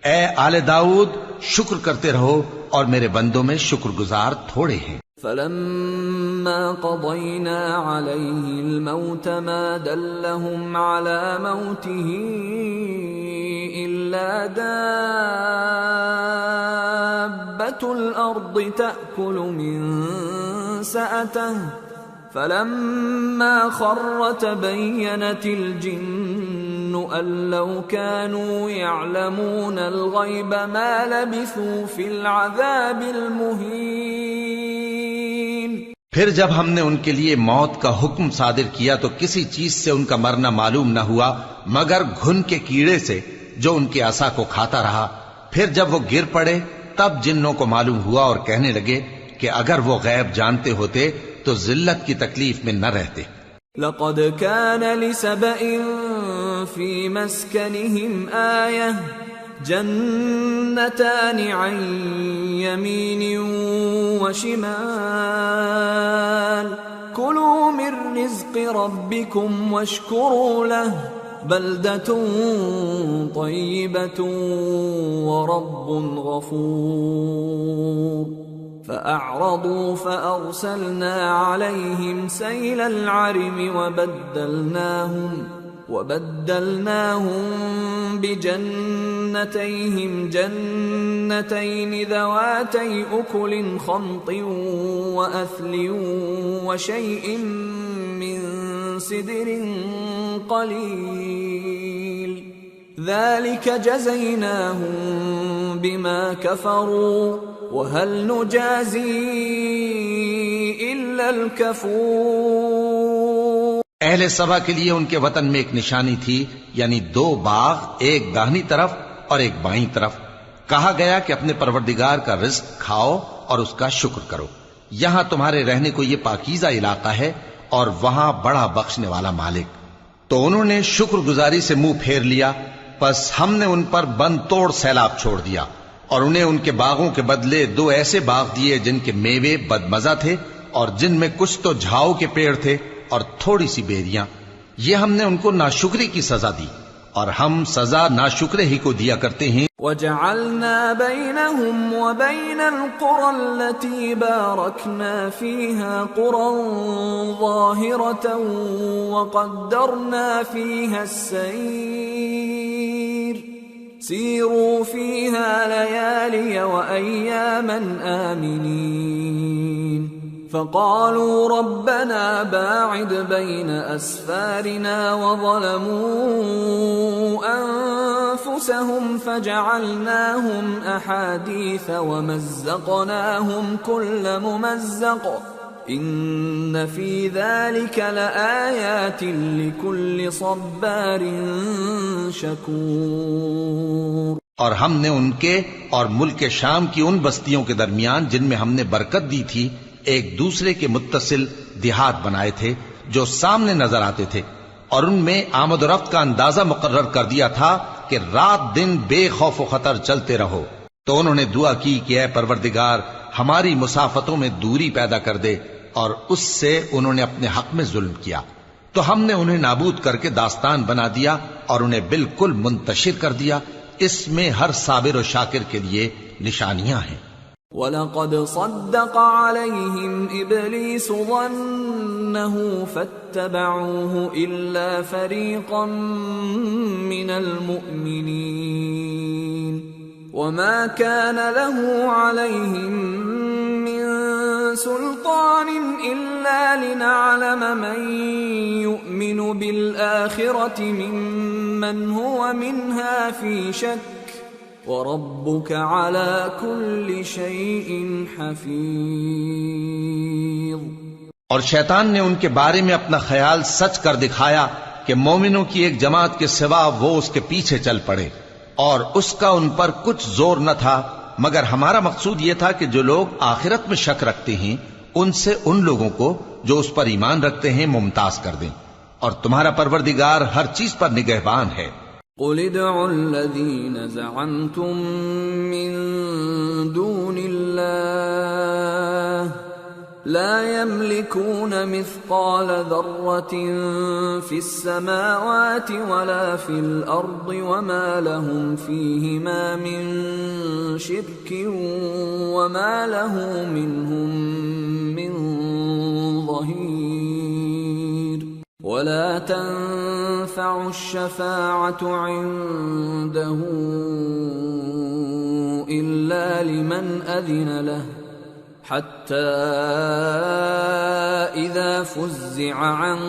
Speaker 2: اے آل داؤد، شکر کرتے رہو، اور میرے بندوں میں شکر گزار تھوڑے ہیں۔
Speaker 1: فَلَمَّا قَضَيْنَا عَلَيْهِ الْمَوْتَ مَا دَلَّهُمْ عَلَى مَوْتِهِ إِلَّا دَابَّةُ الْأَرْضِ تَأْكُلُ مِنْ سَأَتَهُ فَلَمَّا خَرَّ تَبَيَّنَتِ الْجِنُّ أَن لَّوْ كَانُوا يَعْلَمُونَ الْغَيْبَ مَا لَبِثُوا فِي الْعَذَابِ الْمُهِينِ۔
Speaker 2: پھر جب ہم نے ان کے لیے موت کا حکم صادر کیا تو کسی چیز سے ان کا مرنا معلوم نہ ہوا مگر گھن کے کیڑے سے جو ان کے عصا کو کھاتا رہا۔ پھر جب وہ گر پڑے تب جنوں کو معلوم ہوا اور کہنے لگے کہ اگر وہ غیب جانتے ہوتے تو ذلت کی تکلیف میں نہ رہتے۔
Speaker 1: لَقَدْ كَانَ لِسَبَإٍ فِي مَسْكَنِهِمْ آيَةٌ جَنَّتَانِ عَنْ يَمِينٍ وَشِمَالٍ كُلُوا مِنْ رِزْقِ رَبِّكُمْ وَاشْكُرُوا لَهُ بَلْدَةٌ طَيِّبَةٌ وَرَبٌّ غَفُورٌ فَأَعْرَضُوا فَأَرْسَلْنَا عَلَيْهِمْ سَيْلَ الْعَرِمِ وَبَدَّلْنَاهُمْ بِجَنَّتَيْهِمْ جَنَّتَيْنِ ذَوَاتَيْ أُكُلٍ خَمْطٍ وَأَثْلٍ وَشَيْءٍ مِّن سِدْرٍ قَلِيلٍ ذَلِكَ جَزَيْنَاهُمْ بِمَا كَفَرُوا وَهَلْ نُجَازِي إِلَّا الْكَفُورَ۔
Speaker 2: اہل سبا کے لیے ان کے وطن میں ایک نشانی تھی، یعنی 2 باغ، ایک داہنی طرف اور ایک بائیں طرف۔ کہا گیا کہ اپنے پروردگار کا رزق کھاؤ اور اس کا شکر کرو، یہاں تمہارے رہنے کو یہ پاکیزہ علاقہ ہے اور وہاں بڑا بخشنے والا مالک۔ تو انہوں نے شکر گزاری سے منہ پھیر لیا، پس ہم نے ان پر بند توڑ سیلاب چھوڑ دیا، اور انہیں ان کے باغوں کے بدلے 2 ایسے باغ دیے جن کے میوے بدمزہ تھے اور جن میں کچھ تو جھاؤ کے پیڑ تھے اور تھوڑی سی بیریاں۔ یہ ہم نے ان کو ناشکری کی سزا دی، اور ہم سزا ناشکرے ہی کو دیا کرتے ہیں۔
Speaker 1: وَجَعَلْنَا بَيْنَهُمْ وَبَيْنَ الْقُرَى الَّتِي بَارَكْنَا فِيهَا قُرًى ظَاهِرَةً وَقَدَّرْنَا فِيهَا السَّيْرَ سِيرُوا فِيهَا لَيَالِيَ وَأَيَّامًا آمِنِينَ فَقَالُوا رَبَّنَا بَاعِدْ بَيْنَ أَسْفَارِنَا وَظَلَمُوا أَنفُسَهُمْ فَجَعَلْنَاهُمْ أَحَادِيثَ وَمَزَّقْنَاهُمْ كُلَّ مُمَزَّقٍ إِنَّ فِي ذَلِكَ لَآيَاتٍ لِكُلِّ صَبَّارٍ شَكُورٍ۔
Speaker 2: اور ہم نے ان کے اور ملک شام کی ان بستیوں کے درمیان جن میں ہم نے برکت دی تھی ایک دوسرے کے متصل دیہات بنائے تھے جو سامنے نظر آتے تھے، اور ان میں آمد و رفت کا اندازہ مقرر کر دیا تھا کہ رات دن بے خوف و خطر چلتے رہو۔ تو انہوں نے دعا کی کہ اے پروردگار ہماری مسافتوں میں دوری پیدا کر دے، اور اس سے انہوں نے اپنے حق میں ظلم کیا، تو ہم نے انہیں نابود کر کے داستان بنا دیا اور انہیں بالکل منتشر کر دیا۔ اس میں ہر صابر و شاکر کے لیے نشانیاں ہیں۔
Speaker 1: وَلَقَدْ صَدَّقَ عَلَيْهِمْ إِبْلِيسُ ظَنَّهُ فَاتَّبَعُوهُ إِلَّا فَرِيقًا مِّنَ الْمُؤْمِنِينَ وَمَا كَانَ لَهُ عَلَيْهِمْ مِّن سُلْطَانٍ إِلَّا لِنَعْلَمَ مَن يُؤْمِنُ بِالْآخِرَةِ مِمَّنْ هُوَ مِنْهَا فِي شَكٍّ وَرَبُّكَ عَلَى كُلِّ شَيْءٍ حَفِيظٌ۔
Speaker 2: اور شیطان نے ان کے بارے میں اپنا خیال سچ کر دکھایا کہ مومنوں کی ایک جماعت کے سوا وہ اس کے پیچھے چل پڑے، اور اس کا ان پر کچھ زور نہ تھا، مگر ہمارا مقصود یہ تھا کہ جو لوگ آخرت میں شک رکھتے ہیں ان سے ان لوگوں کو جو اس پر ایمان رکھتے ہیں ممتاز کر دیں، اور تمہارا پروردگار ہر چیز پر نگہبان ہے۔
Speaker 1: قُلِ ادْعُوا الَّذِينَ زَعَمْتُم مِّن دُونِ اللَّهِ لَا يَمْلِكُونَ مِثْقَالَ ذَرَّةٍ فِي السَّمَاوَاتِ وَلَا فِي الْأَرْضِ وَمَا لَهُمْ فِيهِمَا مِن شِرْكٍ وَمَا لَهُ مِنْهُم مِّن ظَهِيرٍ وَلَا تَنفَعُ الشَّفَاعَةُ عِندَهُ إِلَّا لِمَنْ أَذِنَ لَهُ حَتَّى إِذَا فُزِّعَ عَن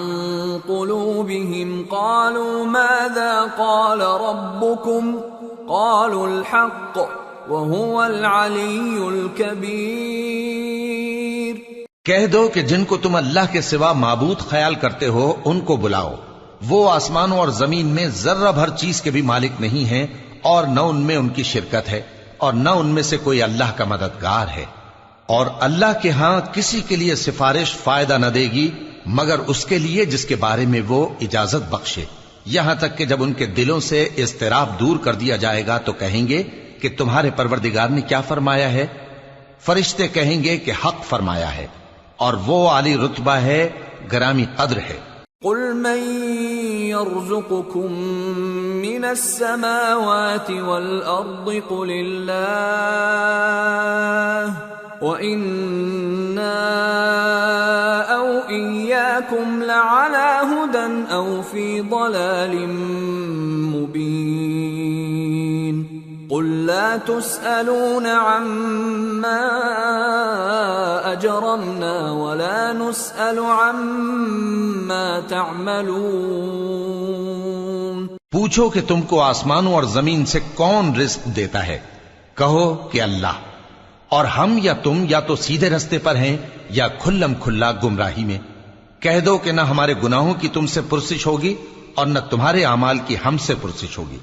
Speaker 1: قُلُوبِهِمْ قَالُوا مَاذَا قَالَ رَبُّكُمْ قَالُوا الْحَقَّ وَهُوَ الْعَلِيُّ الْكَبِيرُ۔
Speaker 2: کہہ دو کہ جن کو تم اللہ کے سوا معبود خیال کرتے ہو ان کو بلاؤ، وہ آسمانوں اور زمین میں ذرہ بھر چیز کے بھی مالک نہیں ہیں، اور نہ ان میں ان کی شرکت ہے، اور نہ ان میں سے کوئی اللہ کا مددگار ہے، اور اللہ کے ہاں کسی کے لیے سفارش فائدہ نہ دے گی مگر اس کے لیے جس کے بارے میں وہ اجازت بخشے، یہاں تک کہ جب ان کے دلوں سے اضطراب دور کر دیا جائے گا تو کہیں گے کہ تمہارے پروردگار نے کیا فرمایا ہے؟ فرشتے کہیں گے کہ حق فرمایا ہے، اور وہ عالی رتبہ ہے، گرامی قدر ہے۔
Speaker 1: قُلْ مَن يَرْزُقُكُم مِّنَ السَّمَاوَاتِ وَالْأَرْضِ قُلِ اللَّهُ وَإِنَّا أَوْ إِيَّاكُمْ لَعَلَى هُدًى أَوْ فِي ضَلَالٍ مُّبِينٍ قُلْ لَا تُسْأَلُونَ عَمَّا أَجْرَمْنَا وَلَا نُسْأَلُ عَمَّا تَعْمَلُونَ۔
Speaker 2: پوچھو کہ تم کو آسمانوں اور زمین سے کون رزق دیتا ہے؟ کہو کہ اللہ، اور ہم یا تم یا تو سیدھے رستے پر ہیں یا کھلم کھلا گمراہی میں۔ کہہ دو کہ نہ ہمارے گناہوں کی تم سے پرسش ہوگی اور نہ تمہارے اعمال کی ہم سے پرسش ہوگی۔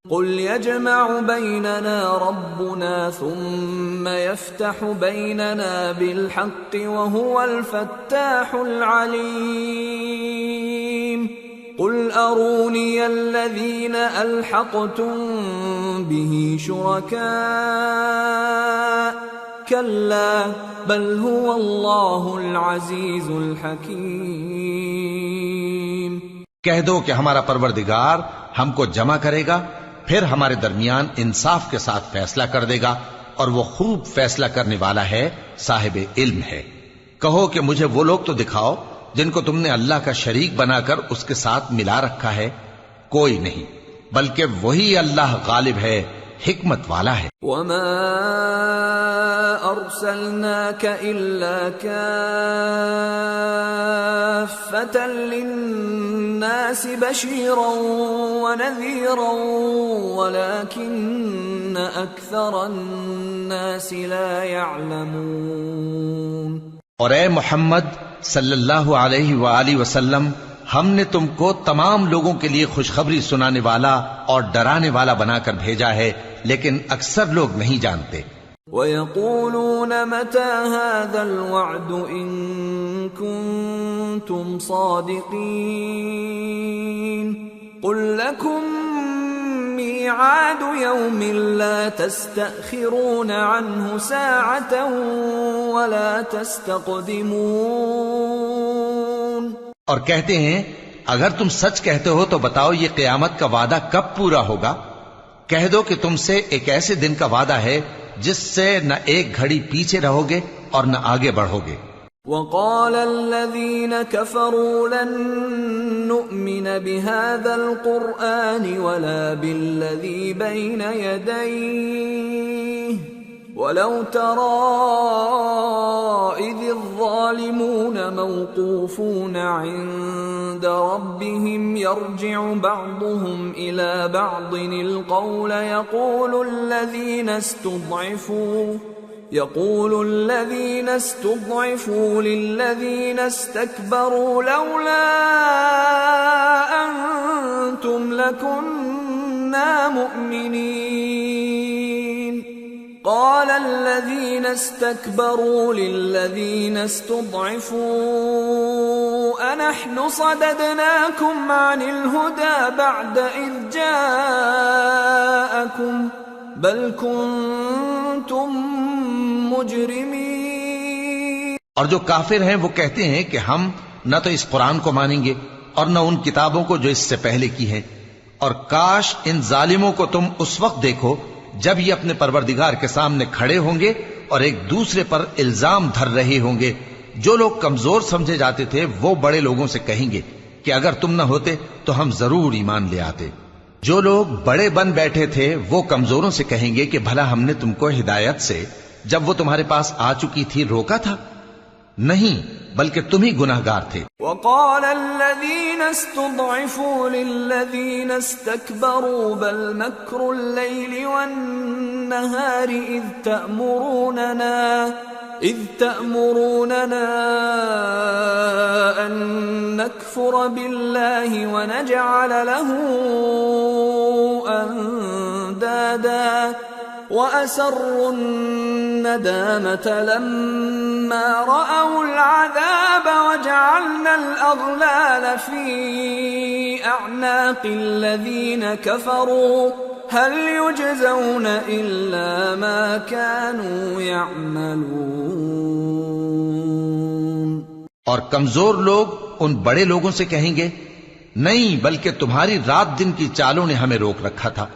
Speaker 1: قُلْ يَجْمَعُ بَيْنَنَا رَبُّنَا ثُمَّ يَفْتَحُ بَيْنَنَا بِالْحَقِّ وَهُوَ الْفَتَّاحُ الْعَلِيمُ قُلْ أَرُونِيَ الَّذِينَ أَلْحَقْتُم بِهِ شُرَكَاءَ كَلَّا بَلْ هُوَ اللَّهُ الْعَزِيزُ الْحَكِيمُ۔
Speaker 2: کہہ دو کہ ہمارا پروردگار ہم کو جمع کرے گا، پھر ہمارے درمیان انصاف کے ساتھ فیصلہ کر دے گا، اور وہ خوب فیصلہ کرنے والا ہے، صاحب علم ہے۔ کہو کہ مجھے وہ لوگ تو دکھاؤ جن کو تم نے اللہ کا شریک بنا کر اس کے ساتھ ملا رکھا ہے۔ کوئی نہیں، بلکہ وہی اللہ غالب ہے، حکمت والا ہے۔
Speaker 1: وَمَا أَرْسَلْنَاكَ إِلَّا كَافَّةً لِلنَّاسِ بَشِيرًا وَنَذِيرًا وَلَكِنَّ أَكْثَرَ النَّاسِ لَا يَعْلَمُونَ۔
Speaker 2: اور اے محمد صلی اللہ علیہ وآلہ وسلم، ہم نے تم کو تمام لوگوں کے لیے خوشخبری سنانے والا اور ڈرانے والا بنا کر بھیجا ہے، لیکن اکثر لوگ نہیں جانتے۔
Speaker 1: وَيَقُولُونَ مَتَى هَذَا الْوَعْدُ إِن كُنتُمْ صَادِقِينَ قُل لَّكُم مِّيعَادُ يَوْمٍ لَّا تَسْتَأْخِرُونَ عَنْهُ سَاعَةً وَلَا تَسْتَقْدِمُونَ۔
Speaker 2: اور کہتے ہیں اگر تم سچ کہتے ہو تو بتاؤ یہ قیامت کا وعدہ کب پورا ہوگا؟ کہہ دو کہ تم سے ایک ایسے دن کا وعدہ ہے جس سے نہ ایک گھڑی پیچھے رہو گے اور نہ آگے بڑھو گے۔
Speaker 1: وَقَالَ الَّذِينَ كَفَرُوا لَن نُّؤْمِنَ بِهَذَا الْقُرْآنِ وَلَا بِالَّذِي بَيْنَ يَدَيْهِ وَلَوْ تَرَىٰ إِذِ الظَّالِمُونَ مَوْقُوفُونَ عِندَ رَبِّهِمْ يَرْجِعُ بَعْضُهُمْ إِلَىٰ بَعْضٍ الْقَوْلَ يقول الذين استضعفوا للذين استكبروا لولا أنتم لكنا مؤمنين قال الذين استكبروا للذين استضعفوا أنحن صددناكم عن الهدى بعد إذ جاءكم بل كنتم مجرمین۔
Speaker 2: اور جو کافر ہیں وہ کہتے ہیں کہ ہم نہ تو اس قرآن کو مانیں گے اور نہ ان کتابوں کو جو اس سے پہلے کی ہیں، اور کاش ان ظالموں کو تم اس وقت دیکھو جب یہ اپنے پروردگار کے سامنے کھڑے ہوں گے اور ایک دوسرے پر الزام دھر رہے ہوں گے۔ جو لوگ کمزور سمجھے جاتے تھے وہ بڑے لوگوں سے کہیں گے کہ اگر تم نہ ہوتے تو ہم ضرور ایمان لے آتے۔ جو لوگ بڑے بن بیٹھے تھے وہ کمزوروں سے کہیں گے کہ بھلا ہم نے تم کو ہدایت سے جب وہ تمہارے پاس آ چکی تھی روکا تھا؟ نہیں، بلکہ تم ہی گناہگار تھے۔
Speaker 1: وقال الذين استضعفوا للذين استكبروا بل مكر الليل والنهار إذ تأمروننا أن نكفر بالله ونجعل له أندادا وَأَسَرُّوا النَّدَامَةَ لَمَّا رَأَوُا الْعَذَابَ وَجَعَلْنَا الْأَغْلَالَ فِي أَعْنَاقِ الَّذِينَ كَفَرُوا هَلْ يُجْزَوْنَ إِلَّا مَا كَانُوا يَعْمَلُونَ۔
Speaker 2: اور کمزور لوگ ان بڑے لوگوں سے کہیں گے نہیں، بلکہ تمہاری رات دن کی چالوں نے ہمیں روک رکھا تھا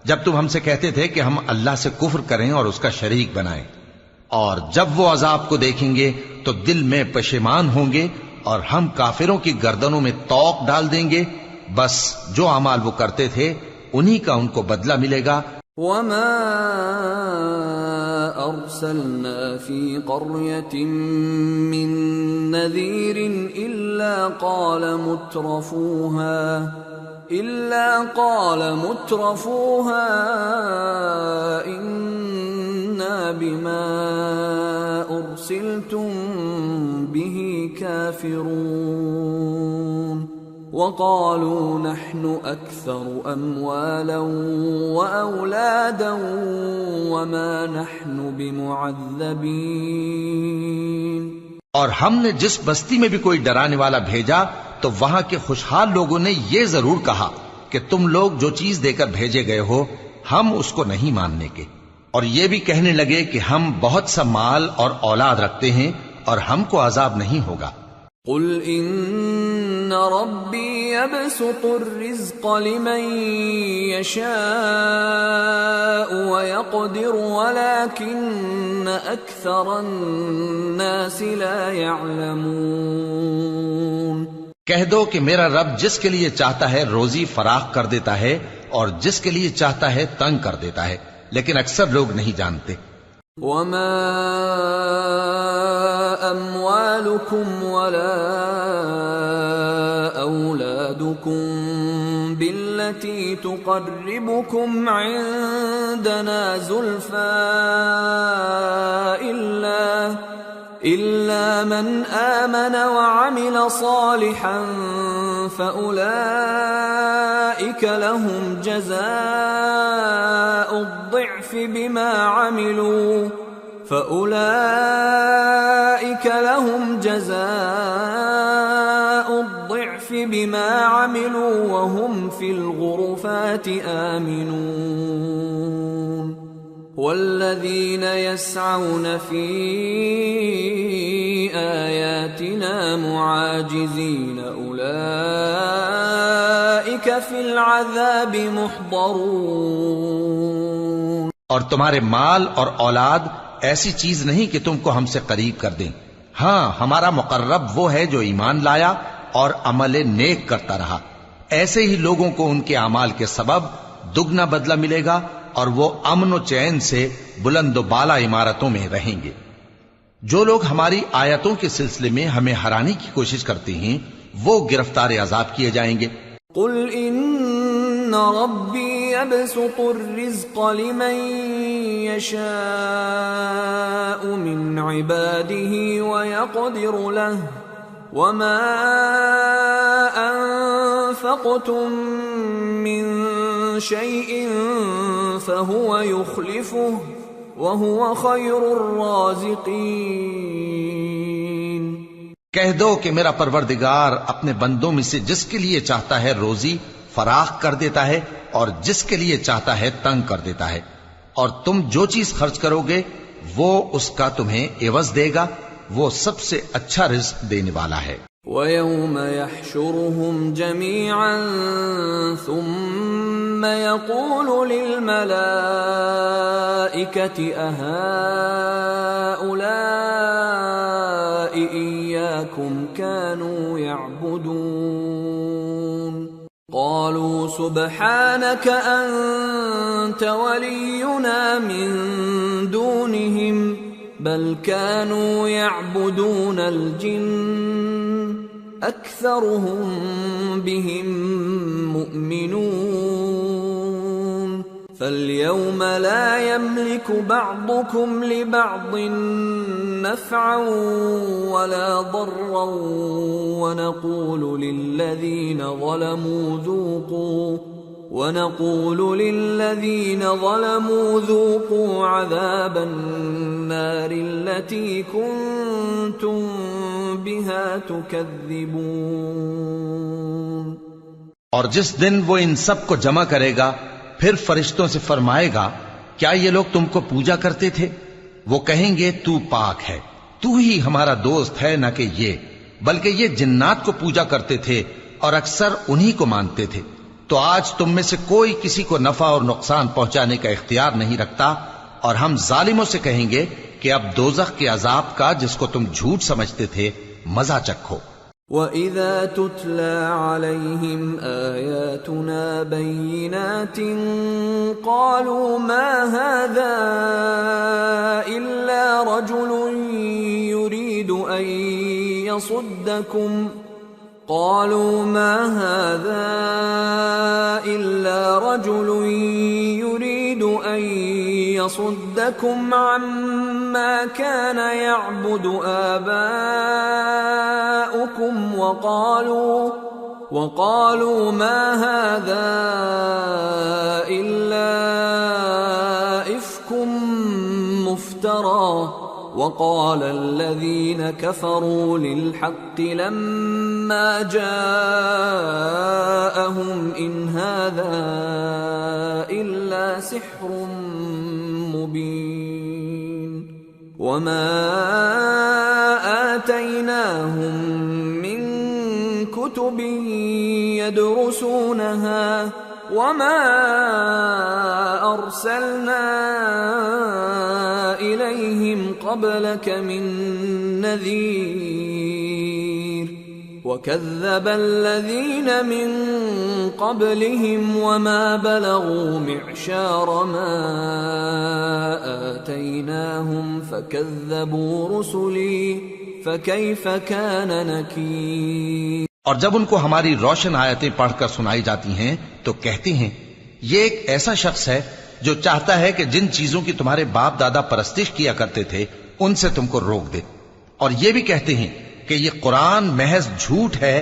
Speaker 2: جب تم ہم سے کہتے تھے کہ ہم اللہ سے کفر کریں اور اس کا شریک بنائیں، اور جب وہ عذاب کو دیکھیں گے تو دل میں پشیمان ہوں گے اور ہم کافروں کی گردنوں میں طوق ڈال دیں گے۔ بس جو اعمال وہ کرتے تھے انہی کا ان کو بدلہ ملے گا۔
Speaker 1: وَمَا أَرْسَلْنَا فِي قَرْيَةٍ مِّن نَّذِيرٍ إِلَّا قال مترفوها إنا بما أرسلتم به كافرون وقالوا نحن أكثر أموالا وأولادا وما نحن بمعذبين۔
Speaker 2: اور ہم نے جس بستی میں بھی کوئی ڈرانے والا بھیجا تو وہاں کے خوشحال لوگوں نے یہ ضرور کہا کہ تم لوگ جو چیز دے کر بھیجے گئے ہو ہم اس کو نہیں ماننے کے، اور یہ بھی کہنے لگے کہ ہم بہت سا مال اور اولاد رکھتے ہیں اور ہم کو عذاب نہیں ہوگا۔
Speaker 1: قل ان ربی یبسط الرزق لمن یشاء ویقدر ولكن اکثر الناس لا يعلمون۔
Speaker 2: کہہ دو کہ میرا رب جس کے لیے چاہتا ہے روزی فراخ کر دیتا ہے اور جس کے لیے چاہتا ہے تنگ کر دیتا ہے، لیکن اکثر لوگ نہیں جانتے۔
Speaker 1: وما اموالكم ولا اولادكم بالتي تقربكم عندنا زلفى إلا من آمن وعمل صالحا فأولئك لهم جزاء الضعف بما عملوا فَأُولَئِكَ لَهُمْ جَزَاءُ الضِّعْفِ بِمَا عَمِلُوا وَهُمْ فِي الْغُرُفَاتِ آمِنُونَ وَالَّذِينَ يَسْعَوْنَ فِي آيَاتِنَا مُعَاجِزِينَ أُولَئِكَ فِي الْعَذَابِ مُحْضَرُونَ۔
Speaker 2: اور تمہارے مال اور اولاد ایسی چیز نہیں کہ تم کو ہم سے قریب کر دیں، ہاں ہمارا مقرب وہ ہے جو ایمان لایا اور عمل نیک کرتا رہا، ایسے ہی لوگوں کو ان کے اعمال کے سبب دگنا بدلہ ملے گا اور وہ امن و چین سے بلند و بالا عمارتوں میں رہیں گے۔ جو لوگ ہماری آیتوں کے سلسلے میں ہمیں ہرانے کی کوشش کرتے ہیں وہ گرفتار عذاب کیے جائیں گے۔
Speaker 1: قل ان ربی یبسط الرزق لمن یشاء من عباده ویقدر له وما انفقتم من شيء فهو يخلفه وهو خير الرازقين۔
Speaker 2: کہہ دو کہ میرا پروردگار اپنے بندوں میں سے جس کے لیے چاہتا ہے روزی فراخ کر دیتا ہے اور جس کے لیے چاہتا ہے تنگ کر دیتا ہے، اور تم جو چیز خرچ کرو گے وہ اس کا تمہیں عوض دے گا، وہ سب سے اچھا رزق دینے والا ہے۔
Speaker 1: وَيَوْمَ يَحْشُرُهُمْ جَمِيعًا ثُمَّ يَقُولُ لِلْمَلَائِكَةِ أَهَؤُلَاءِ إِيَّاكُمْ كَانُوا يَعْبُدُونَ قَالُوا سُبْحَانَكَ أَنْتَ وَلِيُّنَا مِنْ دُونِهِمْ بل كانوا يعبدون الجن أكثرهم بهم مؤمنون فاليوم لا يملك بعضكم لبعض نفعا ولا ضرا ونقول للذين ظلموا ذوقوا عذاب النار التي كنتم بها تكذبون۔
Speaker 2: اور جس دن وہ ان سب کو جمع کرے گا پھر فرشتوں سے فرمائے گا کیا یہ لوگ تم کو پوجا کرتے تھے؟ وہ کہیں گے تو پاک ہے، تو ہی ہمارا دوست ہے، نہ کہ یہ، بلکہ یہ جنات کو پوجا کرتے تھے اور اکثر انہی کو مانتے تھے۔ تو آج تم میں سے کوئی کسی کو نفع اور نقصان پہنچانے کا اختیار نہیں رکھتا، اور ہم ظالموں سے کہیں گے کہ اب دوزخ کے عذاب کا جس کو تم جھوٹ سمجھتے تھے مزہ چکھو۔
Speaker 1: وَإِذَا تُتْلَى عَلَيْهِمْ آيَاتُنَا بَيِّنَاتٍ قَالُوا مَا هَذَا إِلَّا رَجُلٌ يُرِيدُ أَن يَصُدَّكُمْ عما كان يعبد آباؤكم وقالوا ما هذا إلا إفك مفترى وقال الذين كفروا للحق لما جاءهم إن هذا إلا سحر مبين وما آتيناهم من كتب يدرسونها وما أرسلنا إليهم قبلك من نذير وكذب الذين من قبلهم وما بلغوا معشار ما آتيناهم فكذبوا رسلي فكيف كان نكير۔
Speaker 2: اور جب ان کو ہماری روشن آیتیں پڑھ کر سنائی جاتی ہیں تو کہتے ہیں یہ ایک ایسا شخص ہے جو چاہتا ہے کہ جن چیزوں کی تمہارے باپ دادا پرستش کیا کرتے تھے ان سے تم کو روک دے، اور یہ بھی کہتے ہیں کہ یہ قرآن محض جھوٹ ہے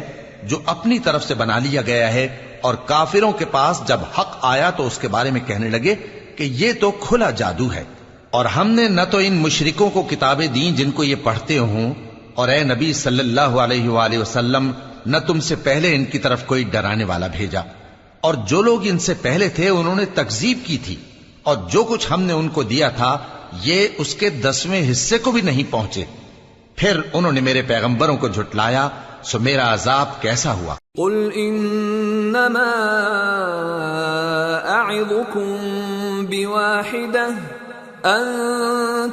Speaker 2: جو اپنی طرف سے بنا لیا گیا ہے، اور کافروں کے پاس جب حق آیا تو اس کے بارے میں کہنے لگے کہ یہ تو کھلا جادو ہے۔ اور ہم نے نہ تو ان مشرکوں کو کتابیں دیں جن کو یہ پڑھتے ہوں، اور اے نبی صلی اللہ علیہ وآلہ وسلم نہ تم سے پہلے ان کی طرف کوئی ڈرانے والا بھیجا، اور جو لوگ ان سے پہلے تھے انہوں نے تکذیب کی تھی، اور جو کچھ ہم نے ان کو دیا تھا یہ اس کے 10ویں حصے کو بھی نہیں پہنچے۔ پھر انہوں نے میرے پیغمبروں کو جھٹلایا، سو میرا عذاب کیسا ہوا۔
Speaker 1: قل انما اعظكم بواحدة ان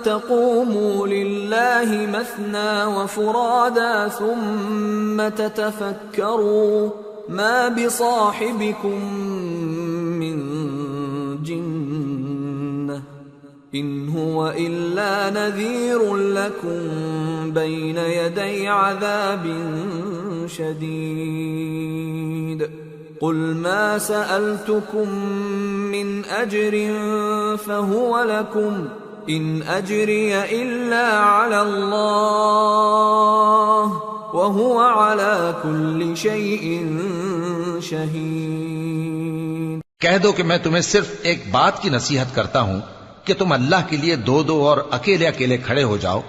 Speaker 1: تقوموا لله مثنى وفرادا ثم تتفكروا ما بصاحبكم من جنة ان هو الا نذير لكم بين يدي عذاب شديد قل ما سألتكم من أجر فهو لكم إن أجري إلا على الله وهو على كل شيء شهيد۔
Speaker 2: کہہ دو کہ میں تمہیں صرف ایک بات کی نصیحت کرتا ہوں کہ تم اللہ کے لیے دو دو اور اکیلے اکیلے کھڑے ہو جاؤ،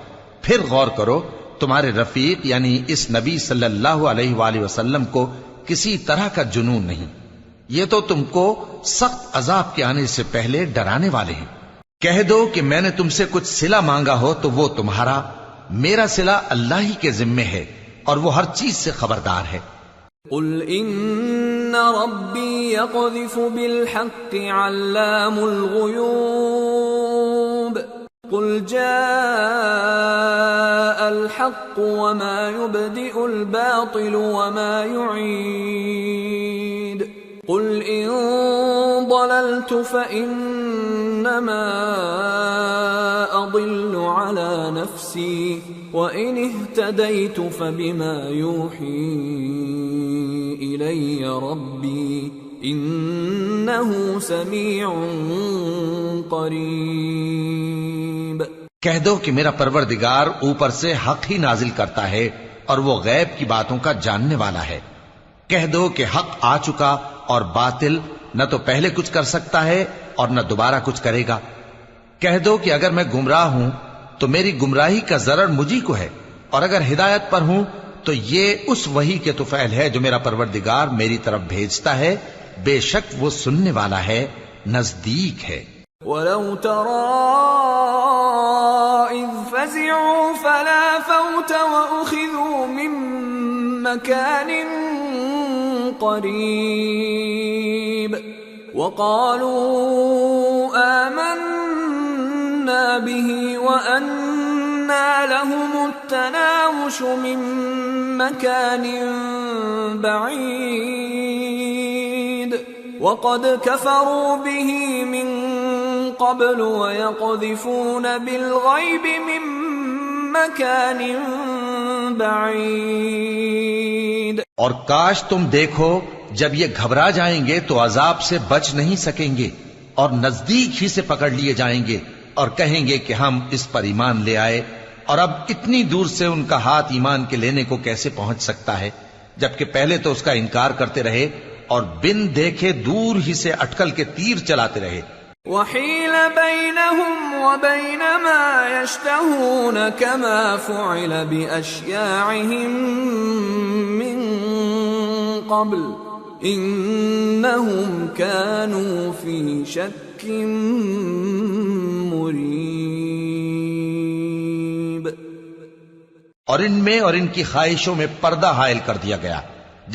Speaker 2: پھر غور کرو تمہارے رفیق یعنی اس نبی صلی اللہ علیہ وآلہ وسلم کو کسی طرح کا جنون نہیں، یہ تو تم کو سخت عذاب کے آنے سے پہلے ڈرانے والے ہیں۔ کہہ دو کہ میں نے تم سے کچھ صلہ مانگا ہو تو وہ تمہارا، میرا صلہ اللہ ہی کے ذمے ہے اور وہ ہر چیز سے خبردار ہے۔
Speaker 1: قل ان ربی یقذف بالحق علام الغیوب قل جاء الحق وما يبدئ الباطل وما يعيد قل ان ضللت فإنما أضل على نفسي وإن اهتديت فبما يوحي إلي ربي إنه سميع قریب۔
Speaker 2: کہہ دو کہ میرا پروردگار اوپر سے حق ہی نازل کرتا ہے اور وہ غیب کی باتوں کا جاننے والا ہے۔ کہہ دو کہ حق آ چکا اور باطل نہ تو پہلے کچھ کر سکتا ہے اور نہ دوبارہ کچھ کرے گا۔ کہہ دو کہ اگر میں گمراہ ہوں تو میری گمراہی کا ضرر مجھی کو ہے، اور اگر ہدایت پر ہوں تو یہ اس وحی کے طفیل ہے جو میرا پروردگار میری طرف بھیجتا ہے، بے شک وہ سننے والا ہے، نزدیک ہے۔
Speaker 1: وَلَوْ تَرَىٰ إِذْ فَزِعُوا فَلَا فَوْتَ وَأُخِذُوا مِن مَّكَانٍ قَرِيبٍ وَقَالُوا آمَنَّا بِهِ وَأَنَّىٰ لَهُمُ التَّنَاوُشُ مِن مَّكَانٍ بَعِيدٍ وَقَدْ كَفَرُوا بِهِ مِن قبل ويقذفون بالغيب من مكان بعيد۔
Speaker 2: اور کاش تم دیکھو جب یہ گھبرا جائیں گے تو عذاب سے بچ نہیں سکیں گے اور نزدیک ہی سے پکڑ لیے جائیں گے اور کہیں گے کہ ہم اس پر ایمان لے آئے، اور اب اتنی دور سے ان کا ہاتھ ایمان کے لینے کو کیسے پہنچ سکتا ہے، جبکہ پہلے تو اس کا انکار کرتے رہے اور بن دیکھے دور ہی سے اٹکل کے تیر چلاتے رہے۔
Speaker 1: وحيل بينهم وبين ما يشتهون كما فعل بأشياعهم من قبل إنهم كانوا في شك مريب۔
Speaker 2: اور ان میں اور ان کی خواہشوں میں پردہ حائل کر دیا گیا،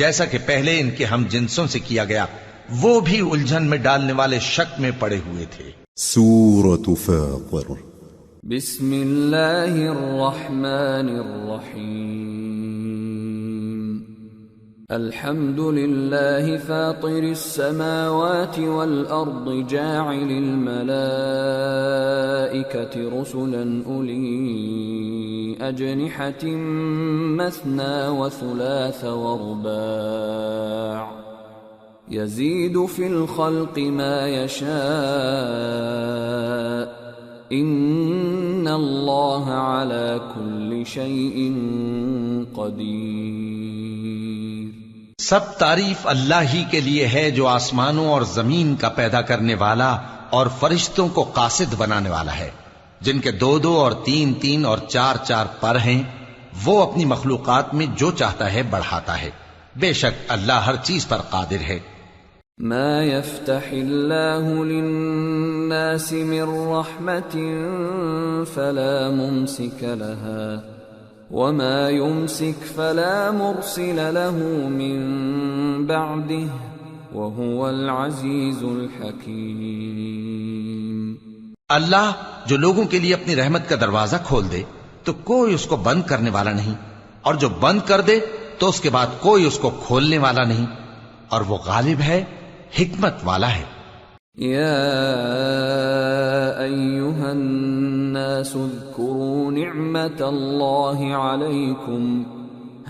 Speaker 2: جیسا کہ پہلے ان کے ہم جنسوں سے کیا گیا، وہ بھی الجھن میں ڈالنے والے شک میں پڑے ہوئے تھے۔
Speaker 3: سورة فاطر۔
Speaker 1: بسم اللہ الرحمن الرحیم۔ الحمد للہ فاطر السماوات والارض جاعل الملائکة رسلا اولی اجنحة مثنى وثلاث ورباع يزيد في الخلق ما يشاء إن الله على كل شيء قدير۔
Speaker 2: سب تعریف اللہ ہی کے لیے ہے جو آسمانوں اور زمین کا پیدا کرنے والا اور فرشتوں کو قاصد بنانے والا ہے۔ جن کے 2 2 اور 3 3 اور 4 4 پر ہیں، وہ اپنی مخلوقات میں جو چاہتا ہے بڑھاتا ہے، بے شک اللہ ہر چیز پر قادر ہے۔
Speaker 1: ما يفتح الله للناس من رحمة فلا ممسك لها وما يمسك فلا مرسل له من بعده وهو العزيز الحكيم۔
Speaker 2: اللہ جو لوگوں کے لیے اپنی رحمت کا دروازہ کھول دے تو کوئی اس کو بند کرنے والا نہیں، اور جو بند کر دے تو اس کے بعد کوئی اس کو کھولنے والا نہیں، اور وہ غالب ہے، حکمت والا ہے۔
Speaker 1: یا ایھا الناس اذکروا نعمت اللہ علیکم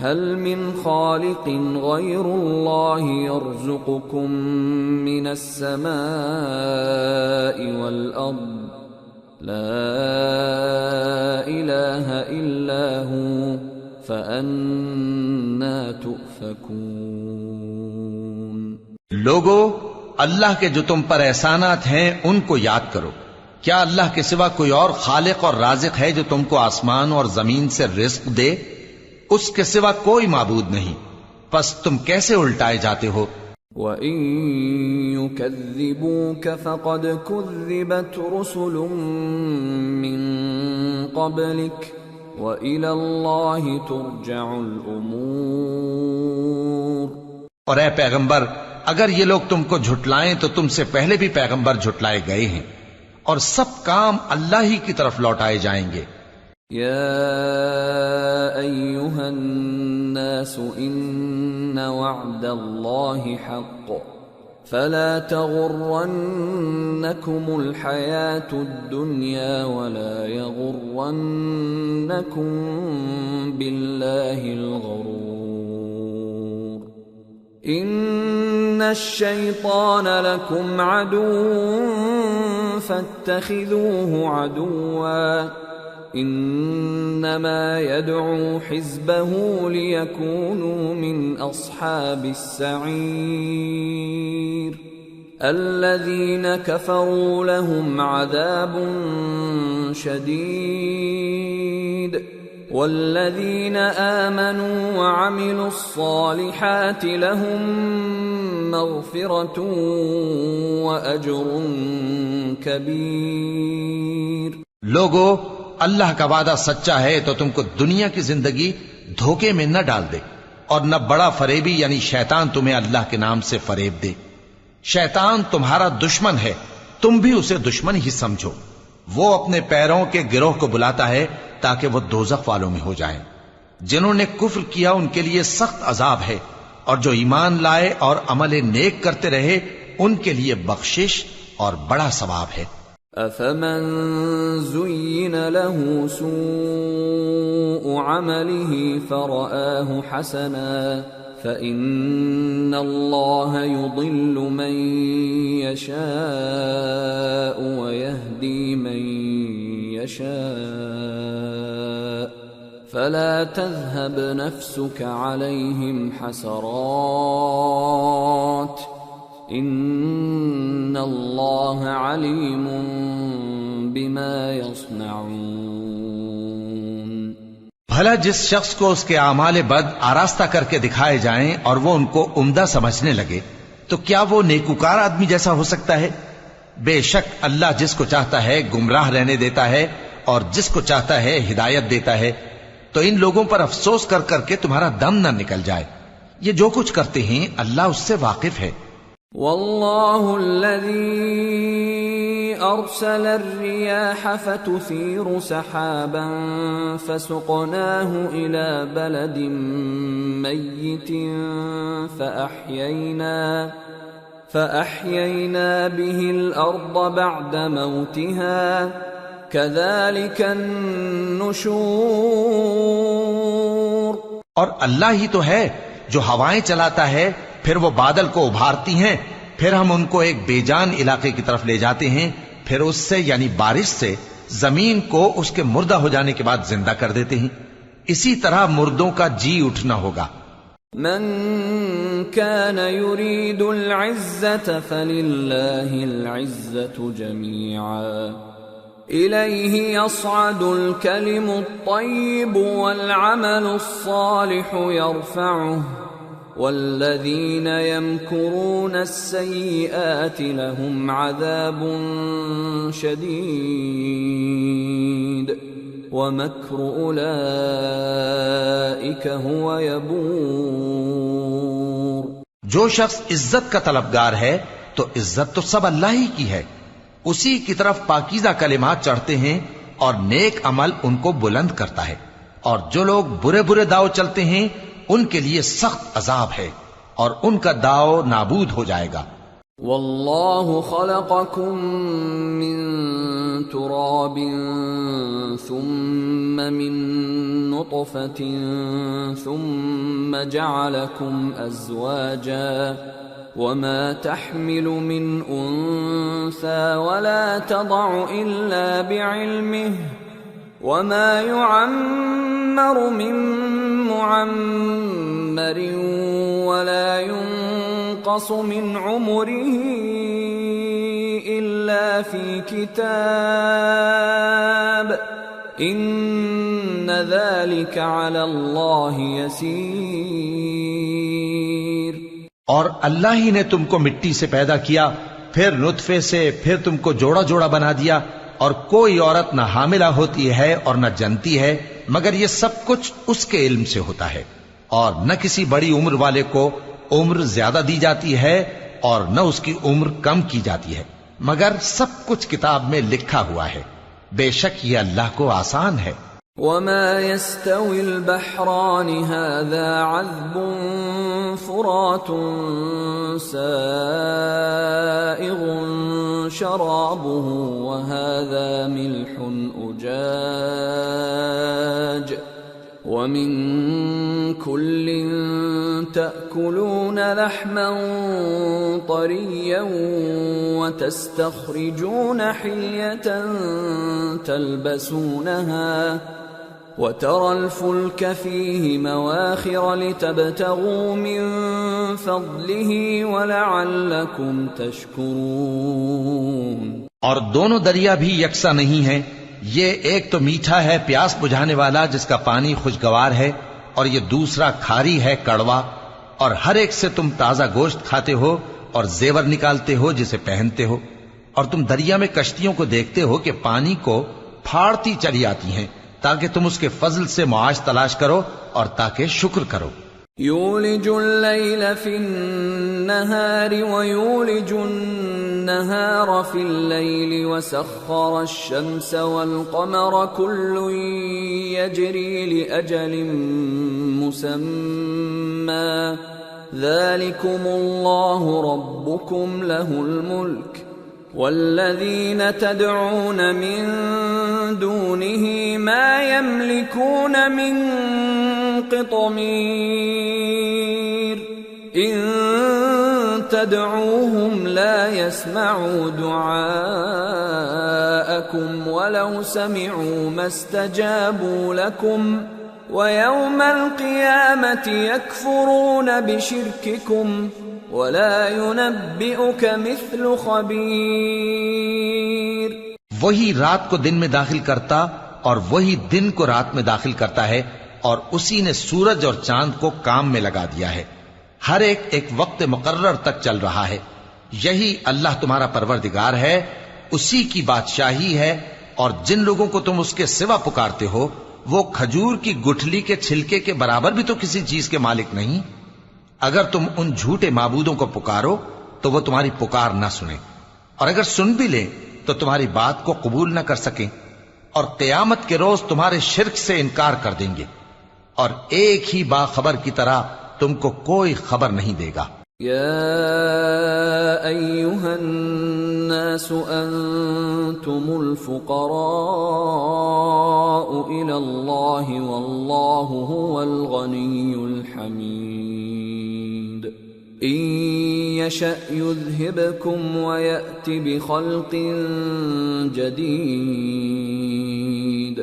Speaker 1: هل من خالق غیر اللہ یرزقکم من السماء والارض لا الہ الا هو فأنا تؤفکون۔
Speaker 2: لوگو، اللہ کے جو تم پر احسانات ہیں ان کو یاد کرو۔ کیا اللہ کے سوا کوئی اور خالق اور رازق ہے جو تم کو آسمان اور زمین سے رزق دے؟ اس کے سوا کوئی معبود نہیں، پس تم کیسے الٹائے جاتے ہو؟
Speaker 1: وَإِن يُكَذِّبُوكَ فَقَدْ كُذِّبَتْ رُسُلٌ مِّن قَبْلِكَ وَإِلَى اللَّهِ تُرْجَعُ الْأُمُورُ۔
Speaker 2: اور اے پیغمبر، اگر یہ لوگ تم کو جھٹلائیں تو تم سے پہلے بھی پیغمبر جھٹلائے گئے ہیں، اور سب کام اللہ ہی کی طرف لوٹائے جائیں گے۔
Speaker 1: یا ایھا الناس ان وعد اللہ حق فلا تغرنکم الحیاة الدنیا ولا یغرنکم باللہ الغرور۔ ان الشیطان لکم عدو فاتخذوه عدوا انما يدعو حزبه ليكونوا من اصحاب السعير الذين كفروا لهم عذاب شديد والذين آمنوا وعملوا الصالحات لهم مغفرة وأجر كبير۔
Speaker 2: لوگو، اللہ کا وعدہ سچا ہے تو تم کو دنیا کی زندگی دھوکے میں نہ ڈال دے، اور نہ بڑا فریبی یعنی شیطان تمہیں اللہ کے نام سے فریب دے۔ شیطان تمہارا دشمن ہے، تم بھی اسے دشمن ہی سمجھو۔ وہ اپنے پیروں کے گروہ کو بلاتا ہے تاکہ وہ دوزخ والوں میں ہو جائیں۔ جنہوں نے کفر کیا ان کے لیے سخت عذاب ہے، اور جو ایمان لائے اور عمل نیک کرتے رہے ان کے لیے بخشش اور بڑا ثواب ہے۔
Speaker 1: أفمن زين له سوء عمله فرآه حسنا فإن الله يضل من يشاء ويهدي من يشاء فلا تذهب نفسك عليهم حسرات ان اللہ علیم بما یصنعون۔
Speaker 2: بھلا جس شخص کو اس کے اعمال بد آراستہ کر کے دکھائے جائیں اور وہ ان کو عمدہ سمجھنے لگے تو کیا وہ نیکوکار آدمی جیسا ہو سکتا ہے؟ بے شک اللہ جس کو چاہتا ہے گمراہ رہنے دیتا ہے اور جس کو چاہتا ہے ہدایت دیتا ہے۔ تو ان لوگوں پر افسوس کر کر کے تمہارا دم نہ نکل جائے، یہ جو کچھ کرتے ہیں اللہ اس سے واقف ہے۔
Speaker 1: واللہ الذی ارسل الرياح فتثير سحابا فسقناه الى بلد ميت فأحيينا به الارض بعد موتها كذلك النشور۔
Speaker 2: اور اللہ ہی تو ہے جو ہوائیں چلاتا ہے، پھر وہ بادل کو ابھارتی ہیں، پھر ہم ان کو ایک بے جان علاقے کی طرف لے جاتے ہیں، پھر اس سے یعنی بارش سے زمین کو اس کے مردہ ہو جانے کے بعد زندہ کر دیتے ہیں۔ اسی طرح مردوں کا جی اٹھنا ہوگا۔
Speaker 1: من كان يريد العزة فلله العزة جميعا إليه يصعد الكلم الطيب والعمل الصالح يرفعه والذين يمكرون السيئات لهم عذاب شديد ومكر أولئك هو يبور۔
Speaker 2: جو شخص عزت کا طلبگار ہے تو عزت تو سب اللہ ہی کی ہے، اسی کی طرف پاکیزہ کلمات چڑھتے ہیں اور نیک عمل ان کو بلند کرتا ہے، اور جو لوگ برے برے داؤ چلتے ہیں ان کے لیے سخت عذاب ہے اور ان کا داؤ نابود ہو جائے گا۔
Speaker 1: واللہ خلقکم من تراب ثم من نطفة ثم جعلکم ازواجا وما تحمل من انثى ولا تضع الا بعلمه وما يعمر من معمر ولا ينقص من عمره إلا في كتاب إن ذلك على الله يسير۔
Speaker 2: اور اللہ ہی نے تم کو مٹی سے پیدا کیا، پھر نطفے سے، پھر تم کو جوڑا جوڑا بنا دیا، اور کوئی عورت نہ حاملہ ہوتی ہے اور نہ جنتی ہے مگر یہ سب کچھ اس کے علم سے ہوتا ہے، اور نہ کسی بڑی عمر والے کو عمر زیادہ دی جاتی ہے اور نہ اس کی عمر کم کی جاتی ہے، مگر سب کچھ کتاب میں لکھا ہوا ہے، بے شک یہ اللہ کو آسان ہے۔
Speaker 1: وما يستوي البحران هذا عذب فرات سائغ شرابه وهذا ملح أجاج ومن كل تأكلون لحما طريا وتستخرجون حلية تلبسونها وترى الفلك فيه مواخر لتبتغوا من فضله ولعلكم تشكرون۔
Speaker 2: اور دونوں دریا بھی یکساں نہیں ہیں، یہ ایک تو میٹھا ہے پیاس بجھانے والا جس کا پانی خوشگوار ہے، اور یہ دوسرا کھاری ہے کڑوا، اور ہر ایک سے تم تازہ گوشت کھاتے ہو اور زیور نکالتے ہو جسے پہنتے ہو، اور تم دریا میں کشتیوں کو دیکھتے ہو کہ پانی کو پھاڑتی چلی آتی ہیں تاکہ تم اس کے فضل سے معاش تلاش کرو اور تاکہ شکر کرو۔
Speaker 1: یولج اللیل فی النہار ویولج النہار فی اللیل وسخر الشمس والقمر کل یجری لأجل مسمى ذلکم اللہ ربکم لہ الملک والذین تدعون من دونه ما يملكون من قطمیر ان تدعوهم لا يسمعوا دعاءكم ولو سمعوا ما استجابوا لكم ويوم القيامة يكفرون بشرككم ولا ينبئك مثل خبير۔
Speaker 2: وہی رات کو دن میں داخل کرتا اور وہی دن کو رات میں داخل کرتا ہے، اور اسی نے سورج اور چاند کو کام میں لگا دیا ہے، ہر ایک ایک وقت مقرر تک چل رہا ہے۔ یہی اللہ تمہارا پروردگار ہے، اسی کی بادشاہی ہے، اور جن لوگوں کو تم اس کے سوا پکارتے ہو وہ کھجور کی گٹھلی کے چھلکے کے برابر بھی تو کسی چیز کے مالک نہیں۔ اگر تم ان جھوٹے معبودوں کو پکارو تو وہ تمہاری پکار نہ سنیں، اور اگر سن بھی لیں تو تمہاری بات کو قبول نہ کر سکیں، اور قیامت کے روز تمہارے شرک سے انکار کر دیں گے، اور ایک ہی باخبر کی طرح تم کو کوئی خبر نہیں دے گا۔
Speaker 1: یا ایھا الناس انتم الفقراء الی اللہ واللہ هو الغنی الحمید ان یشأ یذھبکم ویأت بخلق جدید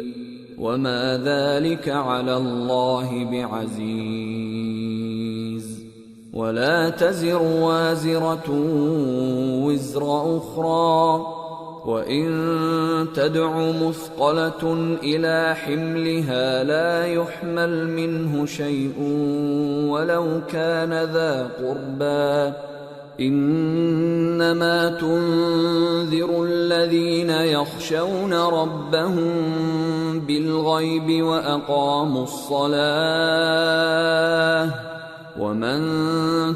Speaker 1: وما ذلك على الله بعزيز ولا تزر وازرة وزر أخرى وَإِن تَدْعُ مُثْقَلَةٌ إِلَى حِمْلِهَا لَا يُحْمَلْ مِنْهُ شَيْءٌ وَلَوْ كَانَ ذَا قُرْبَى إِنَّمَا تُنذِرُ الَّذِينَ يَخْشَوْنَ رَبَّهُم بِالْغَيْبِ وَأَقَامُوا الصَّلَاةَ وَمَن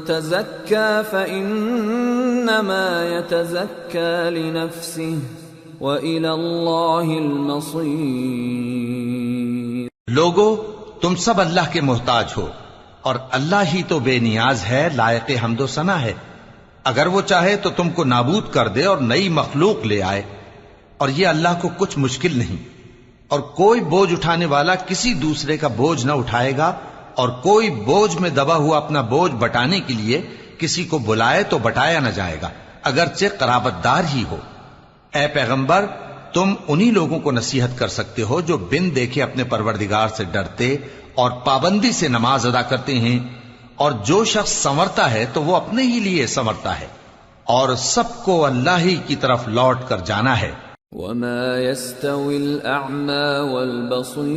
Speaker 1: تَزَكَّى فَإِنَّمَا يَتَزَكَّى لِنَفْسِهِ وَإِلَى اللَّهِ الْمَصِيرُ۔
Speaker 2: لوگو، تم سب اللہ کے محتاج ہو، اور اللہ ہی تو بے نیاز ہے، لائق حمد و ثنا ہے۔ اگر وہ چاہے تو تم کو نابود کر دے اور نئی مخلوق لے آئے، اور یہ اللہ کو کچھ مشکل نہیں۔ اور کوئی بوجھ اٹھانے والا کسی دوسرے کا بوجھ نہ اٹھائے گا، اور کوئی بوجھ میں دبا ہوا اپنا بوجھ بٹانے کے لیے کسی کو بلائے تو بٹایا نہ جائے گا، اگرچہ قرابت دار ہی ہو۔ اے پیغمبر، تم انہی لوگوں کو نصیحت کر سکتے ہو جو بن دیکھے اپنے پروردگار سے ڈرتے اور پابندی سے نماز ادا کرتے ہیں، اور جو شخص سنورتا ہے تو وہ اپنے ہی لیے سنورتا ہے، اور سب کو اللہ ہی کی طرف لوٹ کر جانا ہے۔
Speaker 1: وَمَا يَسْتَوِي الْأَعْمَى وَالْبَصِيرُ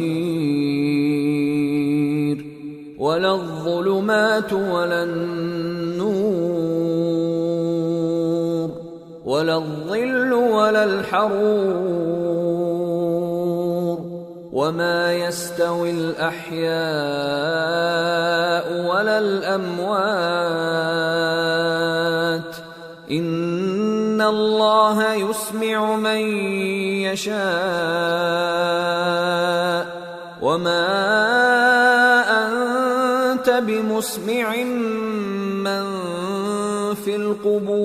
Speaker 1: وَلَا الظُّلُمَاتُ وَلَا النُّورُ وَلَا الظِّلُّ وَلَا الْحَرُورُ وَمَا يَسْتَوِي الْأَحْيَاءُ وَلَا الْأَمْوَاتُ إِنَّ اللَّهَ يُسْمِعُ مَن يَشَاءُ وَمَا أَنتَ بِمُسْمِعٍ مَّن فِي الْقُبُورِ۔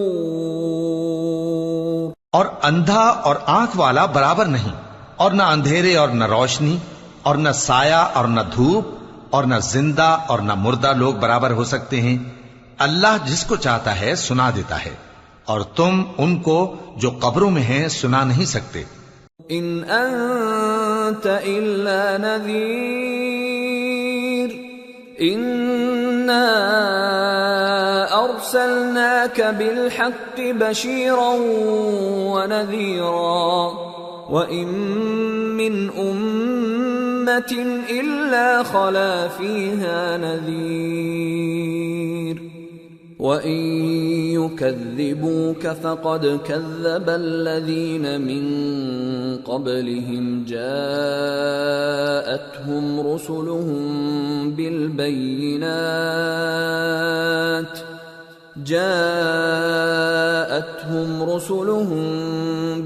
Speaker 2: اور اندھا اور آنکھ والا برابر نہیں، اور نہ اندھیرے اور نہ روشنی، اور نہ سایہ اور نہ دھوپ، اور نہ زندہ اور نہ مردہ لوگ برابر ہو سکتے ہیں۔ اللہ جس کو چاہتا ہے سنا دیتا ہے، اور تم ان کو جو قبروں میں ہیں سنا نہیں سکتے۔
Speaker 1: ان انت الا نذیر انا ارسلناک بالحق بشیرا ونذیرا وَإِن مِّنْ أُمَّةٍ إِلَّا خَلَا فِيهَا نَذِيرٌ وَإِن يُكَذِّبُوكَ فَقَدْ كَذَّبَ الَّذِينَ مِن قَبْلِهِمْ جَاءَتْهُمْ رُسُلُهُم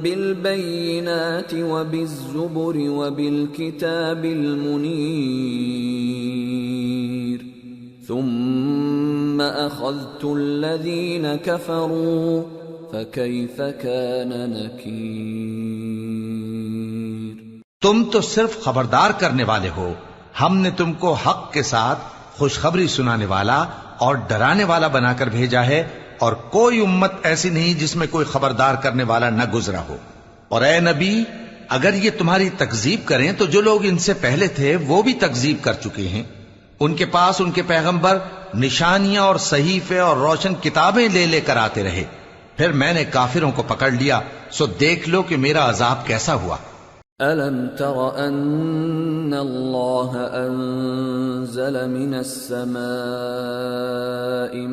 Speaker 1: بالبينات وبالزبر وبالكتاب المنير ثم أخذت الذين كفروا فكيف كان نكير۔
Speaker 2: تم تو صرف خبردار کرنے والے ہو، ہم نے تم کو حق کے ساتھ خوشخبری سنانے والا اور ڈرانے والا بنا کر بھیجا ہے، اور کوئی امت ایسی نہیں جس میں کوئی خبردار کرنے والا نہ گزرا ہو۔ اور اے نبی، اگر یہ تمہاری تکذیب کریں تو جو لوگ ان سے پہلے تھے وہ بھی تکذیب کر چکے ہیں۔ ان کے پاس ان کے پیغمبر نشانیاں اور صحیفے اور روشن کتابیں لے لے کر آتے رہے، پھر میں نے کافروں کو پکڑ لیا، سو دیکھ لو کہ میرا عذاب کیسا ہوا۔
Speaker 1: أَلَمْ تَرَ أَنَّ اللَّهَ أَنزَلَ مِنَ السَّمَاءِ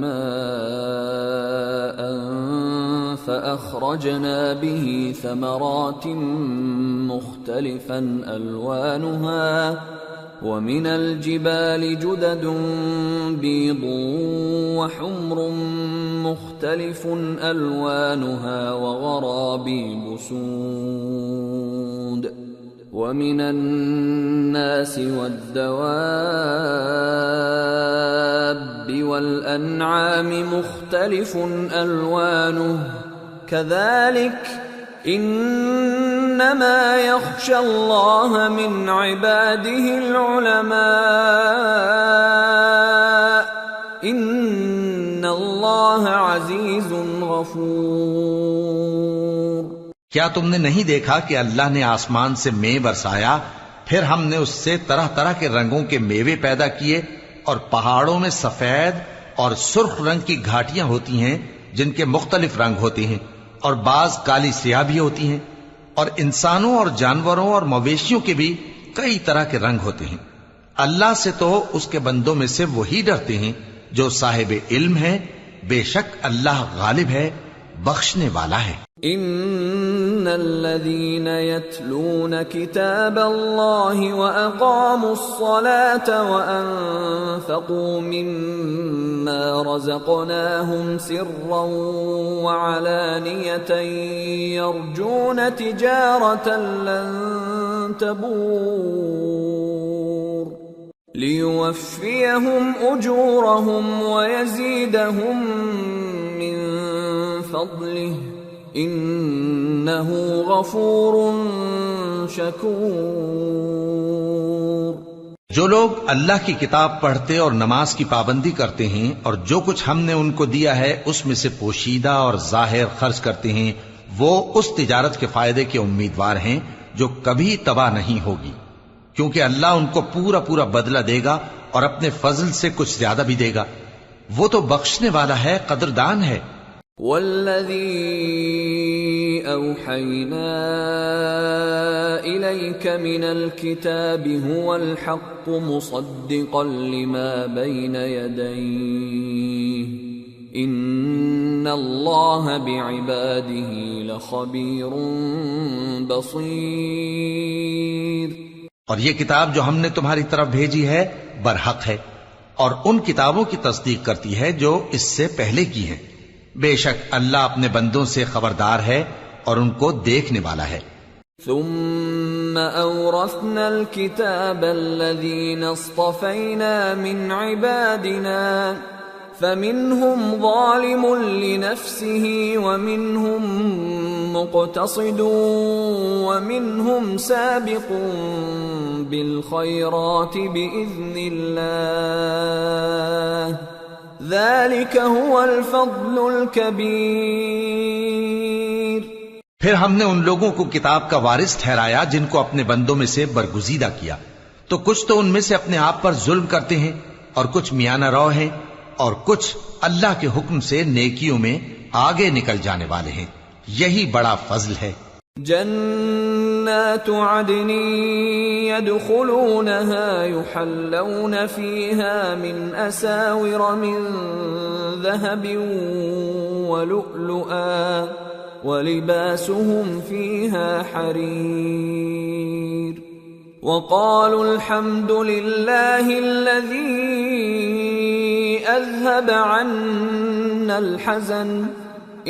Speaker 1: مَاءً فَأَخْرَجْنَا بِهِ ثَمَرَاتٍ مُخْتَلِفًا أَلْوَانُهَا وَمِنَ الْجِبَالِ جُدَدٌ بِيضٌ وَحُمْرٌ مُخْتَلِفٌ أَلْوَانُهَا وَغَرَابِيبُ سُودٌ وَمِنَ النَّاسِ وَالدَّوَابِّ وَالْأَنْعَامِ مُخْتَلِفٌ أَلْوَانُهُ كَذَلِكَ إِنَّمَا يَخْشَى اللَّهَ مِنْ عِبَادِهِ الْعُلَمَاءُ إِنَّ اللَّهَ عَزِيزٌ غَفُورٌ۔
Speaker 2: کیا تم نے نہیں دیکھا کہ اللہ نے آسمان سے مے برسایا، پھر ہم نے اس سے طرح طرح کے رنگوں کے میوے پیدا کیے، اور پہاڑوں میں سفید اور سرخ رنگ کی گھاٹیاں ہوتی ہیں جن کے مختلف رنگ ہوتے ہیں، اور بعض کالی سیاہ بھی ہوتی ہیں، اور انسانوں اور جانوروں اور مویشیوں کے بھی کئی طرح کے رنگ ہوتے ہیں۔ اللہ سے تو اس کے بندوں میں سے وہی ڈرتے ہیں جو صاحب علم ہے، بے شک اللہ غالب ہے، بخشنے والا ہے۔
Speaker 1: ان الذين يتلون كتاب الله واقاموا الصلاه وانفقوا مما رزقناهم سرا وعلانيه يرجون تجاره لن تبور ليوفيهم اجورهم ويزيدهم من فضله انہ غفور شکور۔
Speaker 2: جو لوگ اللہ کی کتاب پڑھتے اور نماز کی پابندی کرتے ہیں اور جو کچھ ہم نے ان کو دیا ہے اس میں سے پوشیدہ اور ظاہر خرچ کرتے ہیں، وہ اس تجارت کے فائدے کے امیدوار ہیں جو کبھی تباہ نہیں ہوگی، کیونکہ اللہ ان کو پورا پورا بدلہ دے گا اور اپنے فضل سے کچھ زیادہ بھی دے گا، وہ تو بخشنے والا ہے، قدردان ہے۔
Speaker 1: والذی اوحینا الیک من الکتاب هو الحق مصدقا لما بین یدیہ ان اللہ بعباده لخبیر بصیر۔
Speaker 2: اور یہ کتاب جو ہم نے تمہاری طرف بھیجی ہے برحق ہے اور ان کتابوں کی تصدیق کرتی ہے جو اس سے پہلے کی ہیں، بے شک اللہ اپنے بندوں سے خبردار ہے اور ان کو دیکھنے والا ہے۔
Speaker 1: ثم اورثنا الكتاب الذين اصطفينا من عبادنا فمنهم ظالم لنفسه ومنهم مقتصد ومنهم سابق بالخيرات بإذن الله ذلك هو الفضل الكبير۔
Speaker 2: پھر ہم نے ان لوگوں کو کتاب کا وارث ٹھہرایا جن کو اپنے بندوں میں سے برگزیدہ کیا، تو کچھ تو ان میں سے اپنے آپ پر ظلم کرتے ہیں اور کچھ میانہ رو ہیں اور کچھ اللہ کے حکم سے نیکیوں میں آگے نکل جانے والے ہیں، یہی بڑا فضل ہے۔
Speaker 1: جنات عدن يدخلونها يحلون فيها من أساور من ذهب ولؤلؤا ولباسهم فيها حرير وقالوا الحمد لله الذي أذهب عنا الحزن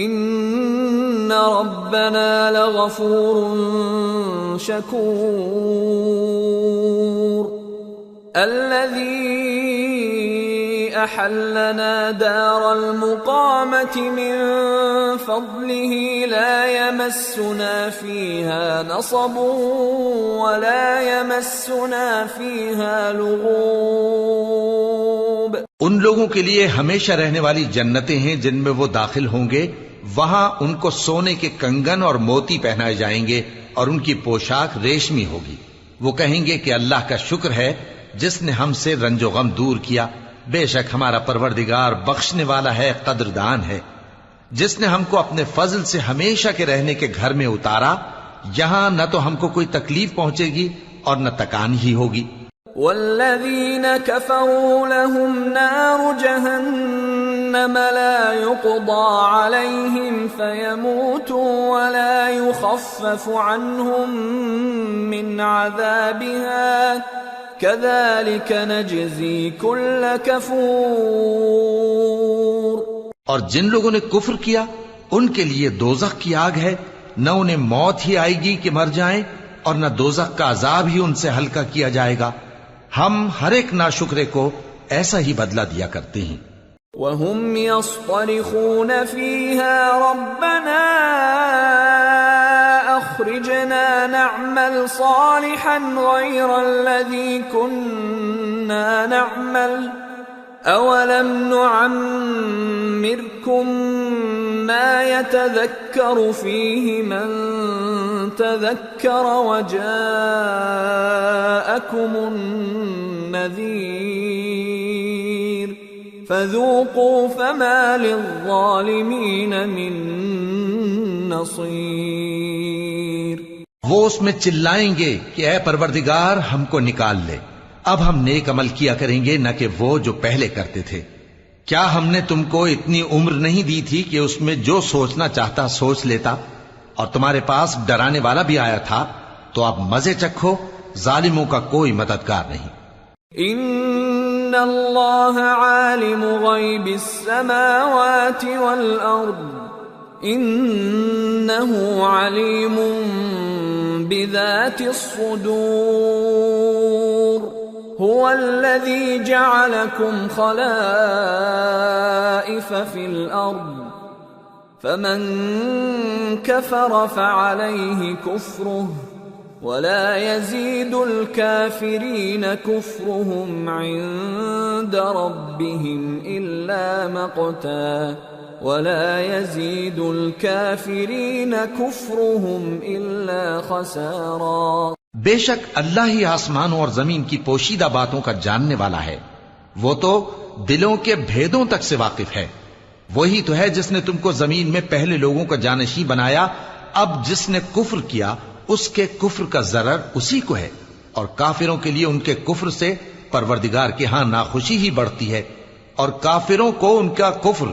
Speaker 1: ان ربنا لغفور شکور۔ الذي احلنا دار المقامة من فضله لا يمسنا فيها نصب ولا يمسنا فيها لغوب۔
Speaker 2: ان لوگوں کے لیے ہمیشہ رہنے والی جنتیں ہیں جن میں وہ داخل ہوں گے، وہاں ان کو سونے کے کنگن اور موتی پہنائے جائیں گے اور ان کی پوشاک ریشمی ہوگی۔ وہ کہیں گے کہ اللہ کا شکر ہے جس نے ہم سے رنج و غم دور کیا، بے شک ہمارا پروردگار بخشنے والا ہے، قدردان ہے، جس نے ہم کو اپنے فضل سے ہمیشہ کے رہنے کے گھر میں اتارا، یہاں نہ تو ہم کو کوئی تکلیف پہنچے گی اور نہ تکان ہی ہوگی۔
Speaker 1: والذین کفروا لهم نار جہنم لا يقضى عليهم فيموتوا ولا يخفف عنهم من عذابها كذلك نجزي كل كفور۔
Speaker 2: اور جن لوگوں نے کفر کیا ان کے لیے دوزخ کی آگ ہے، نہ انہیں موت ہی آئے گی کہ مر جائیں اور نہ دوزخ کا عذاب ہی ان سے ہلکا کیا جائے گا، ہم ہر ایک ناشکرے کو ایسا ہی بدلہ دیا کرتے ہیں۔
Speaker 1: وَهُمْ يَصْطَرِخُونَ فِيهَا رَبَّنَا أَخْرِجْنَا نَعْمَلْ صَالِحًا غَيْرَ الَّذِي كُنَّا نَعْمَلُ أَوَلَمْ نُعَمِّرْكُمْ مَا يَتَذَكَّرُ فِيهِ مَنْ تَذَكَّرَ وَجَاءَكُمُ النَّذِيرُ فَذُوقُوا فَمَا لِلظَّالِمِينَ مِن نصير.
Speaker 2: وہ اس میں چلائیں گے کہ اے پروردگار ہم کو نکال لے. اب ہم نیک عمل کیا کریں گے نہ کہ وہ جو پہلے کرتے تھے. کیا ہم نے تم کو اتنی عمر نہیں دی تھی کہ اس میں جو سوچنا چاہتا سوچ لیتا؟ اور تمہارے پاس ڈرانے والا بھی آیا تھا. تو اب مزے چکھو، ظالموں کا کوئی مددگار نہیں.
Speaker 1: ان اللہ عالم غیب السماوات والارض انہ علیم بذات الصدور. هو الذي جعلكم خلائف في الأرض فمن كفر فعليه كفره ولا يزيد الكافرين كفرهم عند ربهم إلا مقتا ولا يزيد الكافرين كفرهم إلا خسارا.
Speaker 2: بے شک اللہ ہی آسمانوں اور زمین کی پوشیدہ باتوں کا جاننے والا ہے. وہ تو دلوں کے بھیدوں تک سے واقف ہے. وہی تو ہے جس نے تم کو زمین میں پہلے لوگوں کا جانشین بنایا. اب جس نے کفر کیا اس کے کفر کا ضرر اسی کو ہے، اور کافروں کے لیے ان کے کفر سے پروردگار کے ہاں ناخوشی ہی بڑھتی ہے، اور کافروں کو ان کا کفر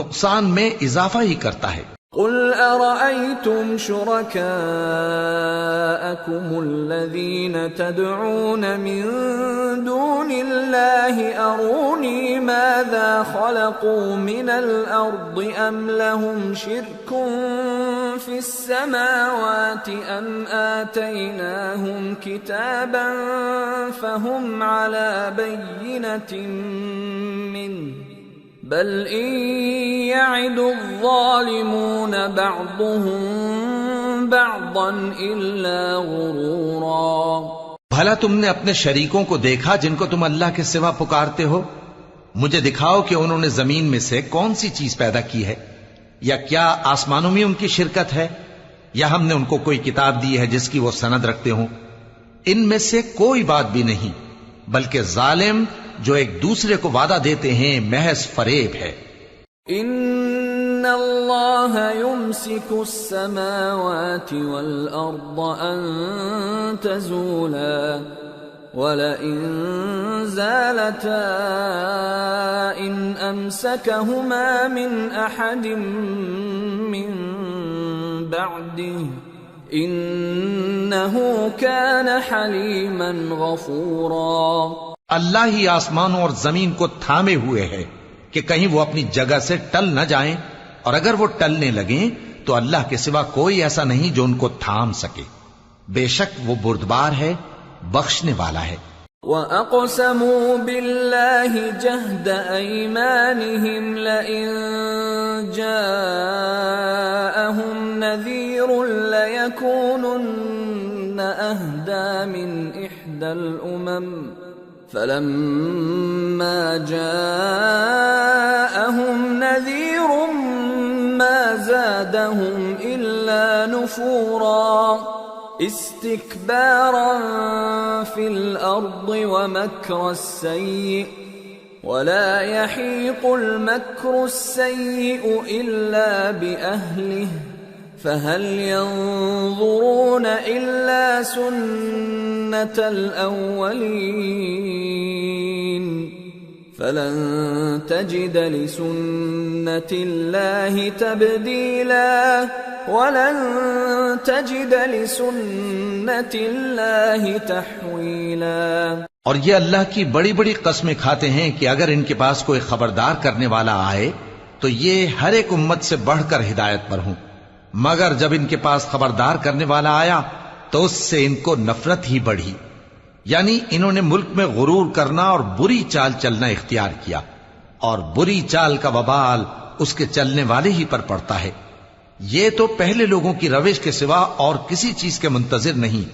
Speaker 2: نقصان میں اضافہ ہی کرتا ہے.
Speaker 1: قل أرأيتم شركاءكم الذين تدعون من دون الله أروني ماذا خلقوا من الأرض أم لهم شرك في السماوات أم آتيناهم كتابا فهم على بينة منه بل ان يعد الظالمون بعضهم بعضا الا غرورا.
Speaker 2: بھلا تم نے اپنے شریکوں کو دیکھا جن کو تم اللہ کے سوا پکارتے ہو؟ مجھے دکھاؤ کہ انہوں نے زمین میں سے کون سی چیز پیدا کی ہے، یا کیا آسمانوں میں ان کی شرکت ہے، یا ہم نے ان کو کوئی کتاب دی ہے جس کی وہ سند رکھتے ہوں؟ ان میں سے کوئی بات بھی نہیں، بلکہ ظالم جو ایک دوسرے کو وعدہ دیتے ہیں محض فریب ہے.
Speaker 1: ان اللہ یمسک السماوات والارض ان تزولا ولئن زالتا ان امسکہما من احد من بعده انہ کان حلیما غفورا.
Speaker 2: اللہ ہی آسمانوں اور زمین کو تھامے ہوئے ہے کہ کہیں وہ اپنی جگہ سے ٹل نہ جائیں، اور اگر وہ ٹلنے لگیں تو اللہ کے سوا کوئی ایسا نہیں جو ان کو تھام سکے. بے شک وہ بردبار ہے، بخشنے والا ہے.
Speaker 1: وَأَقْسَمُوا بِاللَّهِ جَهْدَ أَيْمَانِهِمْ لَئِن جَاءَهُمْ نَذِيرٌ لَيَكُونُنَّ أَهْدَى مِنْ إِحْدَى الْأُمَمِ فَلَمَّا جَاءَهُمْ نَذِيرٌ مَا زَادَهُمْ إِلَّا نُفُورًا اسْتِكْبَارًا فِي الْأَرْضِ وَمَكْرَ السَّيِّئِ وَلَا يَحِيقُ الْمَكْرُ السَّيِّئُ إِلَّا بِأَهْلِهِ فَهَلْ يَنظُرُونَ إِلَّا سُنَّةَ الْأَوَّلِينَ فَلَن تَجِدَ لِسُنَّةِ اللَّهِ تَبْدِيلًا وَلَن تَجِدَ لِسُنَّةِ اللَّهِ تَحْوِيلًا.
Speaker 2: اور یہ اللہ کی بڑی بڑی قسمیں کھاتے ہیں کہ اگر ان کے پاس کوئی خبردار کرنے والا آئے تو یہ ہر ایک امت سے بڑھ کر ہدایت پر ہوں، مگر جب ان کے پاس خبردار کرنے والا آیا تو اس سے ان کو نفرت ہی بڑھی. یعنی انہوں نے ملک میں غرور کرنا اور بری چال چلنا اختیار کیا، اور بری چال کا وبال اس کے چلنے والے ہی پر پڑتا ہے. یہ تو پہلے لوگوں کی روش کے سوا اور کسی چیز کے منتظر نہیں،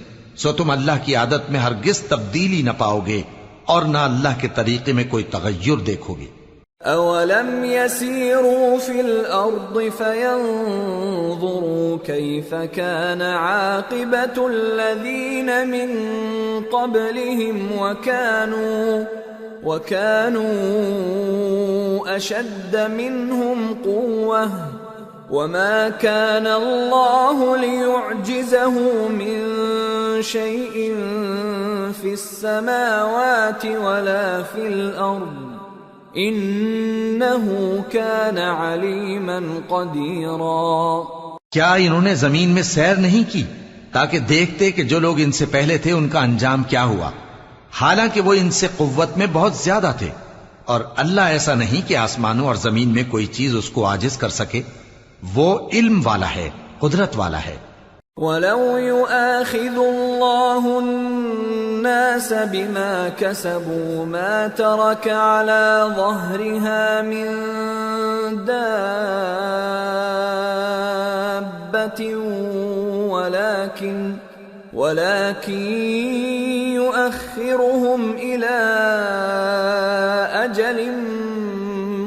Speaker 2: سو تم اللہ کی عادت میں ہرگز تبدیلی نہ پاؤ گے اور نہ اللہ کے طریقے میں کوئی تغیر دیکھو گے.
Speaker 1: اولم يسيروا في الارض فينظروا كيف كان عاقبة الذين من قبلهم وكانوا اشد منهم قوة وما كان الله ليعجزه من شيء في السماوات ولا في الأرض إنه كان عليما قديرا۔
Speaker 2: کیا انہوں نے زمین میں سیر نہیں کی تاکہ دیکھتے کہ جو لوگ ان سے پہلے تھے ان کا انجام کیا ہوا، حالانکہ وہ ان سے قوت میں بہت زیادہ تھے، اور اللہ ایسا نہیں کہ آسمانوں اور زمین میں کوئی چیز اس کو عاجز کر سکے، وہ علم والا ہے، قدرت والا ہے۔
Speaker 1: وَلَوْ يُؤَاخِذُ اللَّهُ النَّاسَ بِمَا كَسَبُوا مَا تَرَكَ عَلَى ظَهْرِهَا مِن دَابَّةٍ وَلَكِنْ يُؤَخِّرُهُمْ إِلَى أَجَلٍ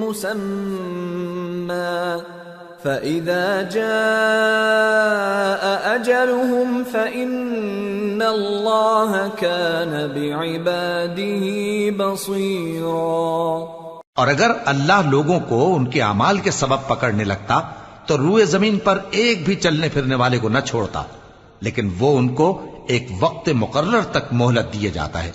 Speaker 1: مُّسَمًّى فَإِذَا جَاءَ أَجَلُهُمْ فَإِنَّ اللَّهَ كَانَ بِعِبَادِهِ بَصِيرًا۔
Speaker 2: اور اگر اللہ لوگوں کو ان کے اعمال کے سبب پکڑنے لگتا تو روئے زمین پر ایک بھی چلنے پھرنے والے کو نہ چھوڑتا، لیکن وہ ان کو ایک وقت مقرر تک مہلت دیے جاتا ہے،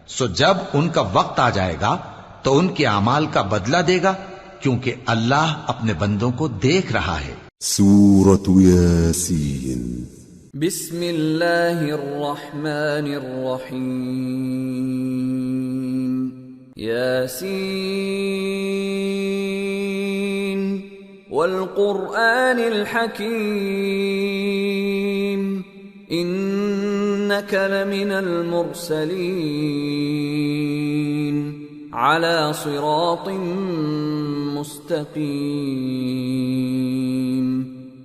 Speaker 2: سو جب ان کا وقت آ جائے گا تو ان کے اعمال کا بدلہ دے گا، کیونکہ اللہ اپنے بندوں کو دیکھ رہا ہے۔
Speaker 3: سورة یاسین۔
Speaker 1: بسم اللہ الرحمن الرحیم۔ یاسین والقرآن الحکیم انک لمن المرسلین على صراط مستقیم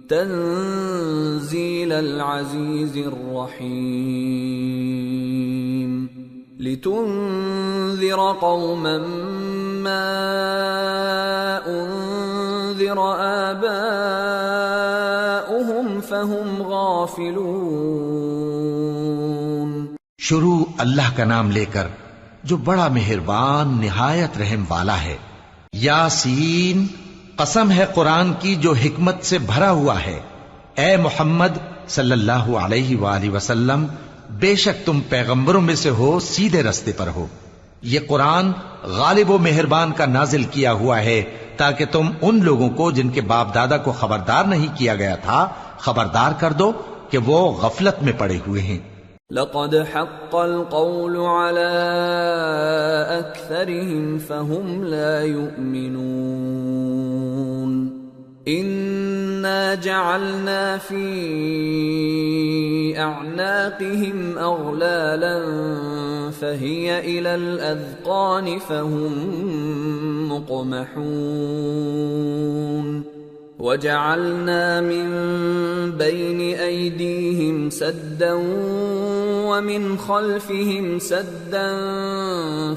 Speaker 1: تنزیل العزیز الرحیم لتنذر قوما ما انذر آباؤهم فهم غافلون۔
Speaker 2: شروع اللہ کا نام لے کر جو بڑا مہربان نہایت رحم والا ہے۔ یاسین، قسم ہے قرآن کی جو حکمت سے بھرا ہوا ہے۔ اے محمد صلی اللہ علیہ وآلہ وسلم، بے شک تم پیغمبروں میں سے ہو، سیدھے رستے پر ہو۔ یہ قرآن غالب و مہربان کا نازل کیا ہوا ہے تاکہ تم ان لوگوں کو جن کے باپ دادا کو خبردار نہیں کیا گیا تھا خبردار کر دو کہ وہ غفلت میں پڑے ہوئے ہیں۔
Speaker 1: لقد حق القول على أكثرهم فهم لا يؤمنون إنا جعلنا في أعناقهم أغلالا فهي إلى الأذقان فهم مقمحون وَجَعَلْنَا مِن بَيْنِ أَيْدِيهِمْ سَدًّا وَمِنْ خَلْفِهِمْ سَدًّا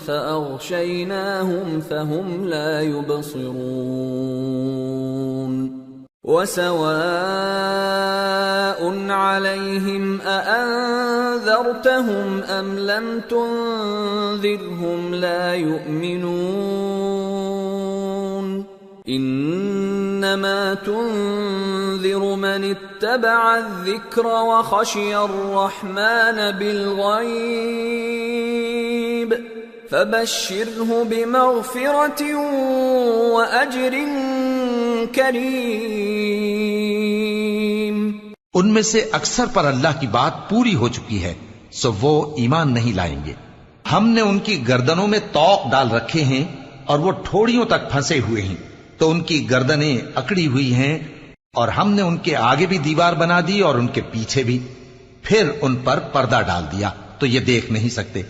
Speaker 1: فَأَغْشَيْنَاهُمْ فَهُمْ لَا يُبْصِرُونَ وَسَوَاءٌ عَلَيْهِمْ أَأَنذَرْتَهُمْ أَمْ لَمْ تُنذِرْهُمْ لَا يُؤْمِنُونَ انما تنذر من اتبع الذکر وخشی الرحمن بالغیب فبشره بمغفرة واجر کریم۔
Speaker 2: ان میں سے اکثر پر اللہ کی بات پوری ہو چکی ہے سو وہ ایمان نہیں لائیں گے۔ ہم نے ان کی گردنوں میں طوق ڈال رکھے ہیں اور وہ ٹھوڑیوں تک پھنسے ہوئے ہیں تو ان کی گردنیں اکڑی ہوئی ہیں، اور ہم نے ان کے آگے بھی دیوار بنا دی اور ان کے پیچھے بھی، پھر ان پر پردہ ڈال دیا تو یہ دیکھ نہیں سکتے،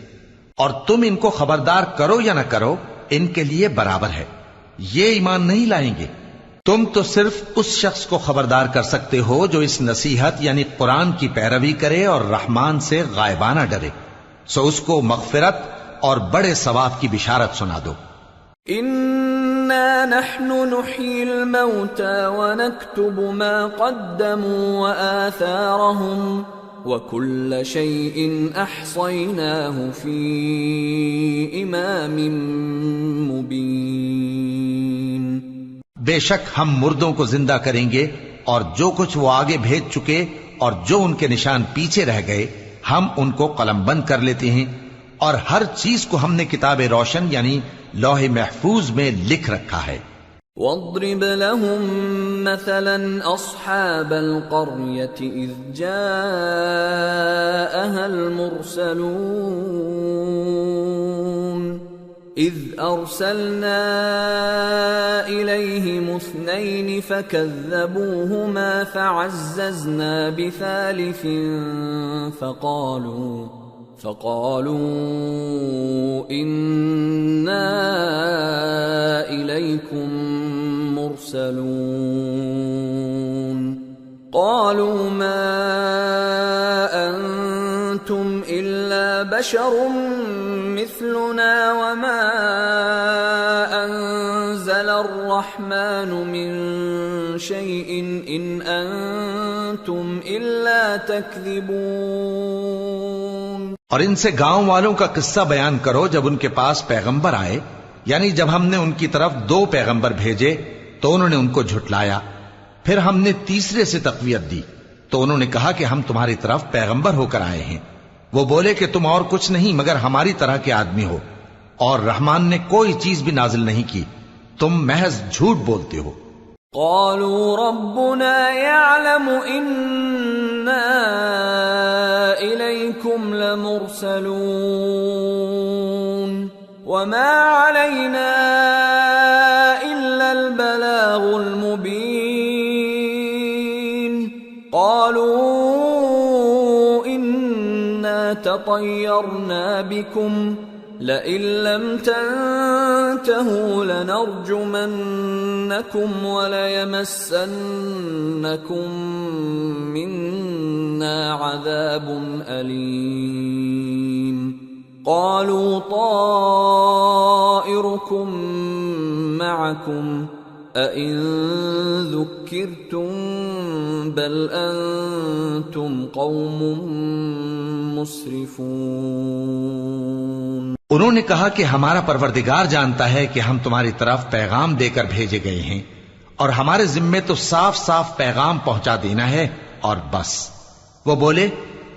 Speaker 2: اور تم ان کو خبردار کرو یا نہ کرو ان کے لیے برابر ہے، یہ ایمان نہیں لائیں گے۔ تم تو صرف اس شخص کو خبردار کر سکتے ہو جو اس نصیحت یعنی قرآن کی پیروی کرے اور رحمان سے غائبانہ ڈرے، سو اس کو مغفرت اور بڑے ثواب کی بشارت سنا دو۔
Speaker 1: إِنَّا نَحْنُ نُحْيِي الْمَوْتَى وَنَكْتُبُ مَا قَدَّمُوا وَآثَارَهُمْ وَكُلَّ شَيْءٍ أَحْصَيْنَاهُ فِي إِمَامٍ مُبِينٍ۔
Speaker 2: بے شک ہم مردوں کو زندہ کریں گے اور جو کچھ وہ آگے بھیج چکے اور جو ان کے نشان پیچھے رہ گئے ہم ان کو قلم بند کر لیتے ہیں، اور ہر چیز کو ہم نے کتاب روشن یعنی لوح محفوظ میں لکھ رکھا ہے۔
Speaker 1: وَاضْرِبْ لَهُم مَّثَلًا أَصْحَابَ الْقَرْيَةِ إِذْ جَاءَهَا الْمُرْسَلُونَ إِذْ أَرْسَلْنَا إِلَيْهِمُ اثْنَيْنِ فَكَذَّبُوهُمَا فَعَزَّزْنَا بِثَالِثٍ فَقَالُوا إِنَّا إِلَيْكُمْ مرسلون قالوا ما أنتم إلا بشر مثلنا وما أنزل الرحمن من شيء إن أنتم إلا تكذبون۔
Speaker 2: اور ان سے گاؤں والوں کا قصہ بیان کرو جب ان کے پاس پیغمبر آئے، یعنی جب ہم نے ان کی طرف 2 پیغمبر بھیجے تو انہوں نے ان کو جھٹلایا، پھر ہم نے تیسرے سے تقویت دی تو انہوں نے کہا کہ ہم تمہاری طرف پیغمبر ہو کر آئے ہیں۔ وہ بولے کہ تم اور کچھ نہیں مگر ہماری طرح کے آدمی ہو، اور رحمان نے کوئی چیز بھی نازل نہیں کی، تم محض جھوٹ بولتے ہو۔
Speaker 1: قالوا ربنا يعلم إنا إليكم لمرسلون وما علينا إلا البلاغ المبين۔ قالوا إنا تطيرنا بكم لئن لم تنتهوا لنرجمنكم وليمسنكم منا عذاب أليم۔ قالوا طائركم معكم أئن ذكرتم بل أنتم قوم مسرفون۔
Speaker 2: انہوں نے کہا کہ ہمارا پروردگار جانتا ہے کہ ہم تمہاری طرف پیغام دے کر بھیجے گئے ہیں، اور ہمارے ذمے تو صاف صاف پیغام پہنچا دینا ہے اور بس۔ وہ بولے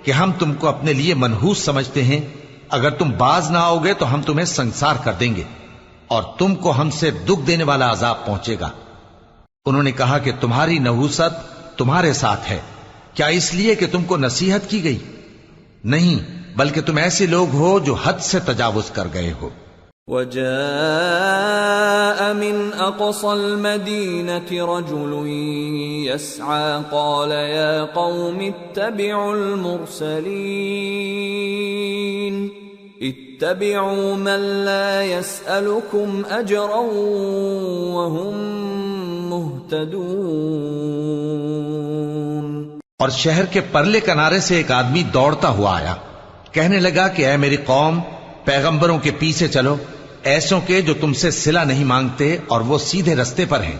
Speaker 2: کہ ہم تم کو اپنے لیے منحوس سمجھتے ہیں، اگر تم باز نہ آؤ گے تو ہم تمہیں سنسار کر دیں گے اور تم کو ہم سے دکھ دینے والا عذاب پہنچے گا۔ انہوں نے کہا کہ تمہاری نحوست تمہارے ساتھ ہے، کیا اس لیے کہ تم کو نصیحت کی گئی؟ نہیں، بلکہ تم ایسے لوگ ہو جو حد سے تجاوز کر گئے ہو۔
Speaker 1: وجاء من أقصى المدينة رجل يسعى قال يا قوم اتبعوا المرسلين اتبعوا من لا يسألكم أجرا وهم مهتدون۔
Speaker 2: اور شہر کے پرلے کنارے سے ایک آدمی دوڑتا ہوا آیا، کہنے لگا کہ اے میری قوم، پیغمبروں کے پیچھے چلو، ایسوں کے جو تم سے صلہ نہیں مانگتے اور وہ سیدھے رستے پر ہیں۔